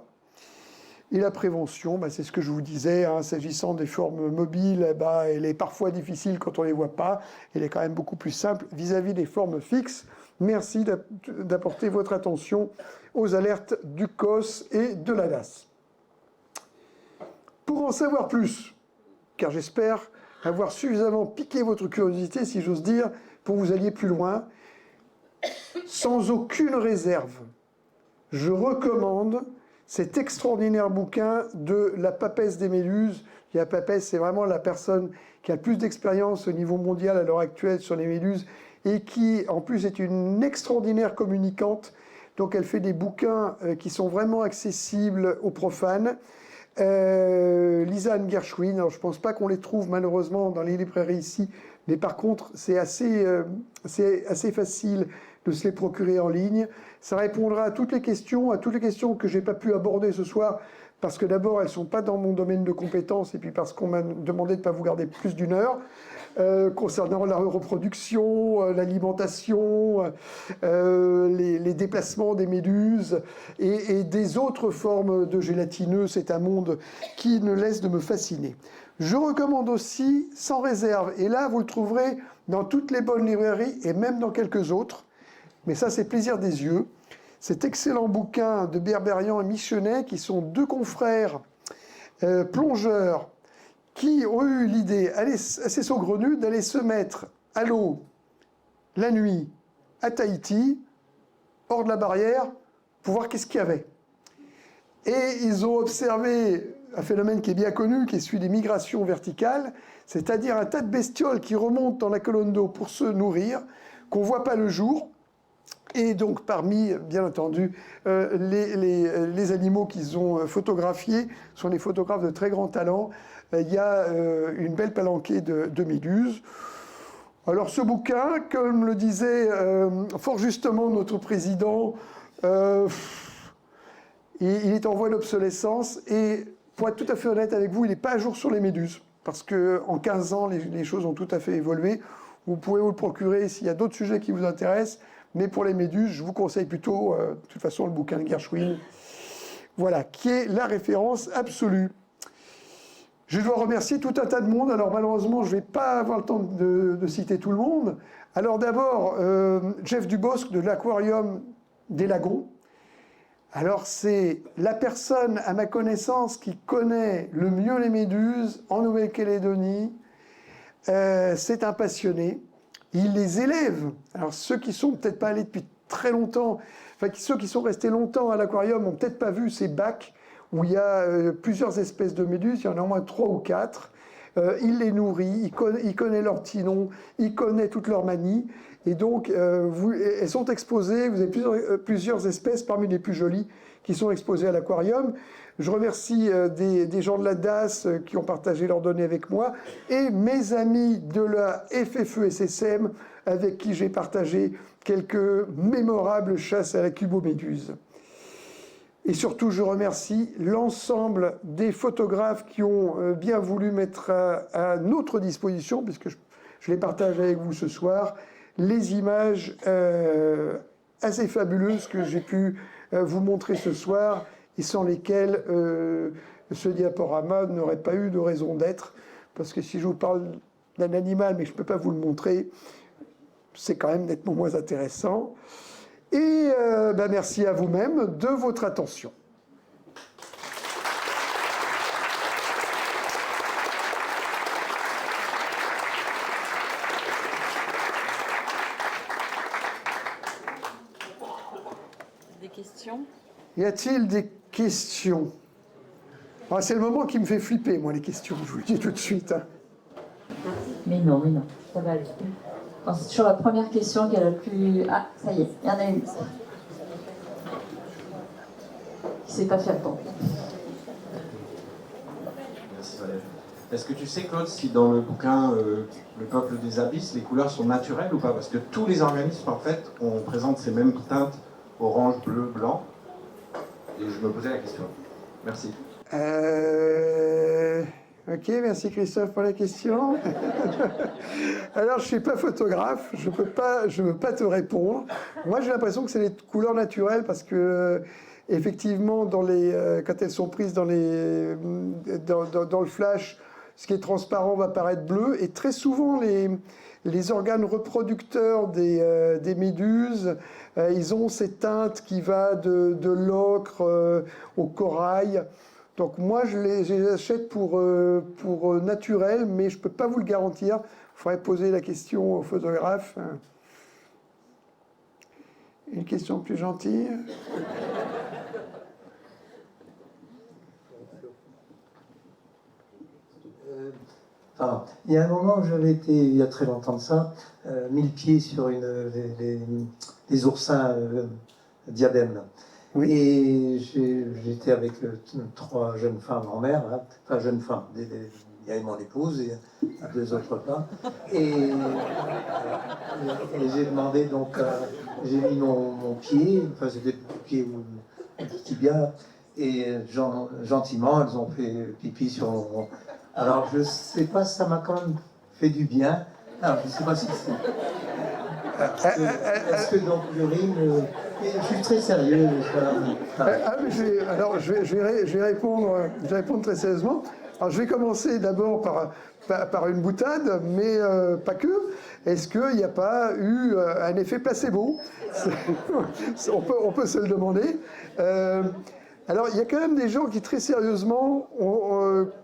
Et la prévention, c'est ce que je vous disais, hein, s'agissant des formes mobiles, elle est parfois difficile quand on ne les voit pas. Elle est quand même beaucoup plus simple vis-à-vis des formes fixes. Merci d'apporter votre attention aux alertes du COS et de la DAS. Pour en savoir plus, car j'espère avoir suffisamment piqué votre curiosité, si j'ose dire, pour que vous alliez plus loin, sans aucune réserve, je recommande cet extraordinaire bouquin de la papesse des méduses. La papesse, c'est vraiment la personne qui a le plus d'expérience au niveau mondial à l'heure actuelle sur les méduses et qui, en plus, est une extraordinaire communicante. Donc, elle fait des bouquins qui sont vraiment accessibles aux profanes. Lisa Anne Gershwin, alors je ne pense pas qu'on les trouve malheureusement dans les librairies ici, mais par contre, c'est assez facile de se les procurer en ligne. Ça répondra à toutes les questions que je n'ai pas pu aborder ce soir, parce que d'abord, elles ne sont pas dans mon domaine de compétences, et puis parce qu'on m'a demandé de ne pas vous garder plus d'une heure, concernant la reproduction, l'alimentation, les déplacements des méduses et des autres formes de gélatineux. C'est un monde qui ne laisse de me fasciner. Je recommande aussi, sans réserve, et là, vous le trouverez dans toutes les bonnes librairies, et même dans quelques autres, mais ça, c'est plaisir des yeux, cet excellent bouquin de Berberian et Michenet, qui sont deux confrères plongeurs qui ont eu l'idée assez saugrenue d'aller se mettre à l'eau la nuit à Tahiti, hors de la barrière, pour voir qu'est-ce qu'il y avait. Et ils ont observé un phénomène qui est bien connu, qui est celui des migrations verticales, c'est-à-dire un tas de bestioles qui remontent dans la colonne d'eau pour se nourrir, qu'on ne voit pas le jour. Et donc, parmi, bien entendu, les animaux qu'ils ont photographiés sont des photographes de très grand talent. Il y a une belle palanquée de méduses. Alors, ce bouquin, comme le disait fort justement notre président, il est en voie d'obsolescence. Et pour être tout à fait honnête avec vous, il n'est pas à jour sur les méduses. Parce qu'en 15 ans, les choses ont tout à fait évolué. Vous pouvez vous le procurer s'il y a d'autres sujets qui vous intéressent. Mais pour les méduses, je vous conseille plutôt, de toute façon, le bouquin de Gershwin, voilà, qui est la référence absolue. Je dois remercier tout un tas de monde. Alors malheureusement, je ne vais pas avoir le temps de citer tout le monde. Alors d'abord, Jeff Dubosc de l'Aquarium des Lagons. Alors c'est la personne, à ma connaissance, qui connaît le mieux les méduses en Nouvelle-Calédonie. C'est un passionné. Il les élève. Alors ceux qui sont peut-être pas allés depuis très longtemps, enfin ceux qui sont restés longtemps à l'aquarium n'ont peut-être pas vu ces bacs où il y a plusieurs espèces de méduses, il y en a au moins 3 ou 4. Il les nourrit, il connaît leurs petits noms, il connaît toutes leurs manies. Et donc, elles sont exposées, vous avez plusieurs espèces parmi les plus jolies qui sont exposées à l'aquarium. Je remercie des gens de la DAS qui ont partagé leurs données avec moi et mes amis de la FFE-SSM avec qui j'ai partagé quelques mémorables chasses à la cuboméduse. Et surtout, je remercie l'ensemble des photographes qui ont bien voulu mettre à notre disposition, puisque je les partage avec vous ce soir, les images assez fabuleuses que j'ai pu vous montrer ce soir et sans lesquelles ce diaporama n'aurait pas eu de raison d'être. Parce que si je vous parle d'un animal, mais je ne peux pas vous le montrer, c'est quand même nettement moins intéressant. Et merci à vous-même de votre attention. Des questions ? Y a-t-il des questions? C'est le moment qui me fait flipper, moi, les questions, je vous le dis tout de suite. Hein. Mais non, ça va aller. C'est sur la première question qui est la plus... Ah, ça y est, il y en a une. Qui s'est pas fait attendre. Merci Valérie. Est-ce que tu sais, Claude, si dans le bouquin Le peuple des abysses, les couleurs sont naturelles ou pas? Parce que tous les organismes, en fait, on présente ces mêmes teintes, orange, bleu, blanc. Et je me posais la question. Merci. Ok, merci Christophe pour la question. Alors, je ne suis pas photographe, je ne peux pas te répondre. Moi, j'ai l'impression que c'est les couleurs naturelles parce que, effectivement, quand elles sont prises dans le flash, ce qui est transparent va paraître bleu. Et très souvent, les organes reproducteurs des méduses, ils ont cette teinte qui va de l'ocre au corail. Donc moi, je les achète pour naturel, mais je ne peux pas vous le garantir. Il faudrait poser la question au photographe. Une question plus gentille. Il y a un moment où j'avais été, il y a très longtemps de ça, mis le pied sur des oursins diadèmes. Oui. Et j'étais avec 3 jeunes femmes en mer, hein, enfin jeunes femmes, il y avait mon épouse et 2 autres pas. Et j'ai demandé donc, j'ai mis mon pied, enfin c'était le pied ou le tibia, et gentiment elles ont fait pipi sur mon... Alors je sais pas, ça m'a quand même fait du bien. Alors je sais pas si c'est... Est-ce que donc le rime... Je suis très sérieux. Alors je vais répondre très sérieusement. Alors, je vais commencer d'abord par une boutade, mais pas que. Est-ce qu'il n'y a pas eu un effet placebo? On peut se le demander. Alors, il y a quand même des gens qui, très sérieusement,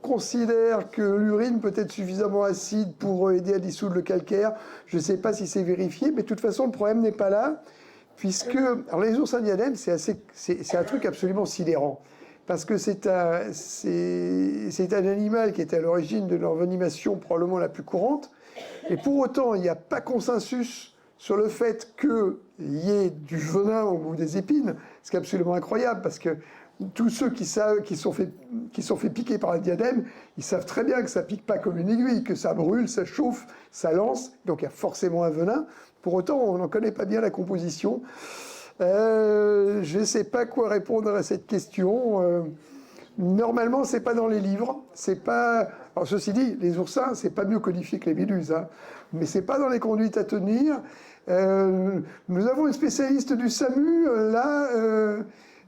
considèrent que l'urine peut être suffisamment acide pour aider à dissoudre le calcaire. Je ne sais pas si c'est vérifié, mais de toute façon, le problème n'est pas là, puisque... Alors, les oursins diadèmes, c'est un truc absolument sidérant, parce que c'est un animal qui est à l'origine de l'envenimation probablement la plus courante, et pour autant, il n'y a pas consensus sur le fait qu'il y ait du venin au bout des épines, ce qui est absolument incroyable, parce que tous ceux qui sont fait piquer par un diadème, ils savent très bien que ça pique pas comme une aiguille, que ça brûle, ça chauffe, ça lance, donc il y a forcément un venin. Pour autant, on n'en connaît pas bien la composition. Je ne sais pas quoi répondre à cette question. Normalement, c'est pas dans les livres. C'est pas. Alors, ceci dit, les oursins, c'est pas mieux codifié que les méduses, hein, mais c'est pas dans les conduites à tenir. Nous avons une spécialiste du SAMU là.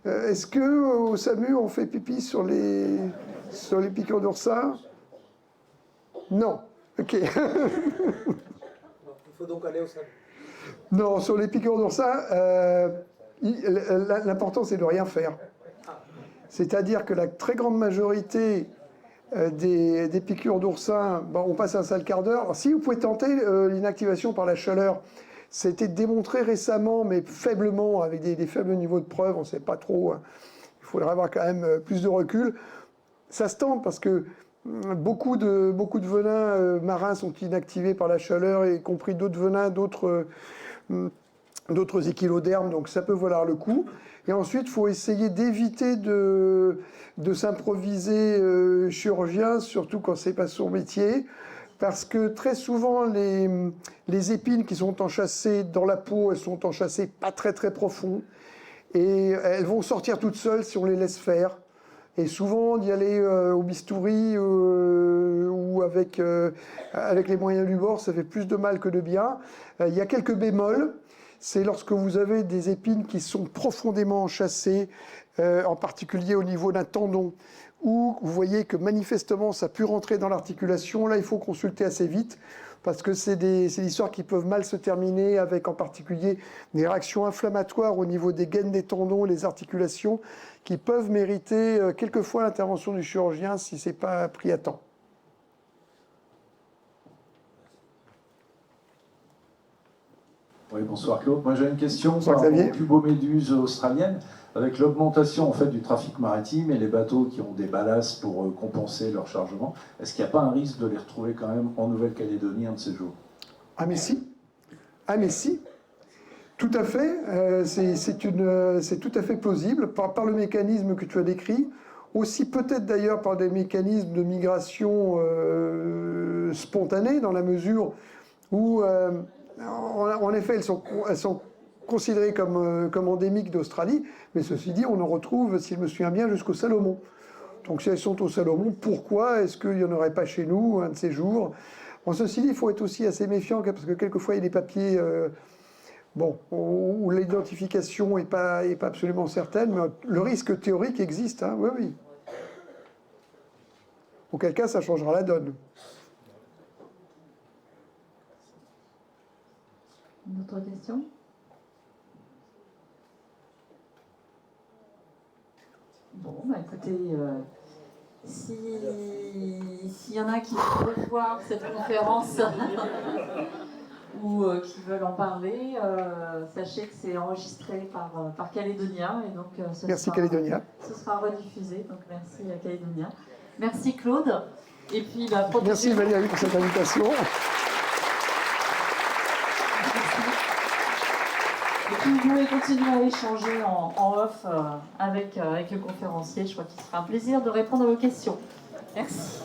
Est-ce qu'au SAMU, on fait pipi sur les piqûres d'oursin? Non. OK. Il faut donc aller au SAMU. Non, sur les piqûres d'oursin, l'important, c'est de rien faire. C'est-à-dire que la très grande majorité des piqûres d'oursin, on passe un sale quart d'heure. Si vous pouvez tenter l'inactivation par la chaleur, c'était démontré récemment, mais faiblement, avec des faibles niveaux de preuve, on ne sait pas trop. Hein. Il faudrait avoir quand même plus de recul. Ça se tente parce que beaucoup de venins marins sont inactivés par la chaleur, y compris d'autres venins, d'autres échinodermes, donc ça peut valoir le coup. Et ensuite, il faut essayer d'éviter de s'improviser chirurgien, surtout quand ce n'est pas son métier. Parce que très souvent, les épines qui sont enchâssées dans la peau, elles sont enchâssées pas très très profond. Et elles vont sortir toutes seules si on les laisse faire. Et souvent, d'y aller au bistouri ou avec les moyens du bord, ça fait plus de mal que de bien. Il y a quelques bémols. C'est lorsque vous avez des épines qui sont profondément enchâssées, en particulier au niveau d'un tendon, où vous voyez que manifestement ça a pu rentrer dans l'articulation. Là, il faut consulter assez vite, parce que c'est des histoires qui peuvent mal se terminer, avec en particulier des réactions inflammatoires au niveau des gaines des tendons et les articulations, qui peuvent mériter quelquefois l'intervention du chirurgien si ce n'est pas pris à temps. Oui, bonsoir Claude. Moi j'ai une question Bonsoir, par rapport Xavier. aux cuboméduses australiennes. Avec l'augmentation en fait, du trafic maritime et les bateaux qui ont des ballasts pour compenser leur chargement, est-ce qu'il n'y a pas un risque de les retrouver quand même en Nouvelle-Calédonie un de ces jours? Ah mais si. Ah mais si. Tout à fait. C'est tout à fait plausible par le mécanisme que tu as décrit. Aussi peut-être d'ailleurs par des mécanismes de migration spontanée, dans la mesure où, en effet, elles sont considérées comme endémiques d'Australie, mais ceci dit, on en retrouve, si je me souviens bien, jusqu'au Salomon. Donc si elles sont au Salomon, pourquoi est-ce qu'il n'y en aurait pas chez nous un de ces jours? En ceci dit, il faut être aussi assez méfiant, parce que quelquefois, il y a des papiers où l'identification n'est pas absolument certaine, mais le risque théorique existe, hein, oui, oui. Auquel cas, ça changera la donne. Une autre question? Bon, écoutez, s'il y en a qui veulent voir cette conférence ou qui veulent en parler, sachez que c'est enregistré par Calédonia. Et donc, Merci Calédonia. Ce sera rediffusé, donc merci à Calédonia. Merci Claude. Et puis, merci Valérie pour cette invitation. Et puis vous pouvez continuer à échanger en off avec le conférencier. Je crois qu'il sera un plaisir de répondre à vos questions. Merci.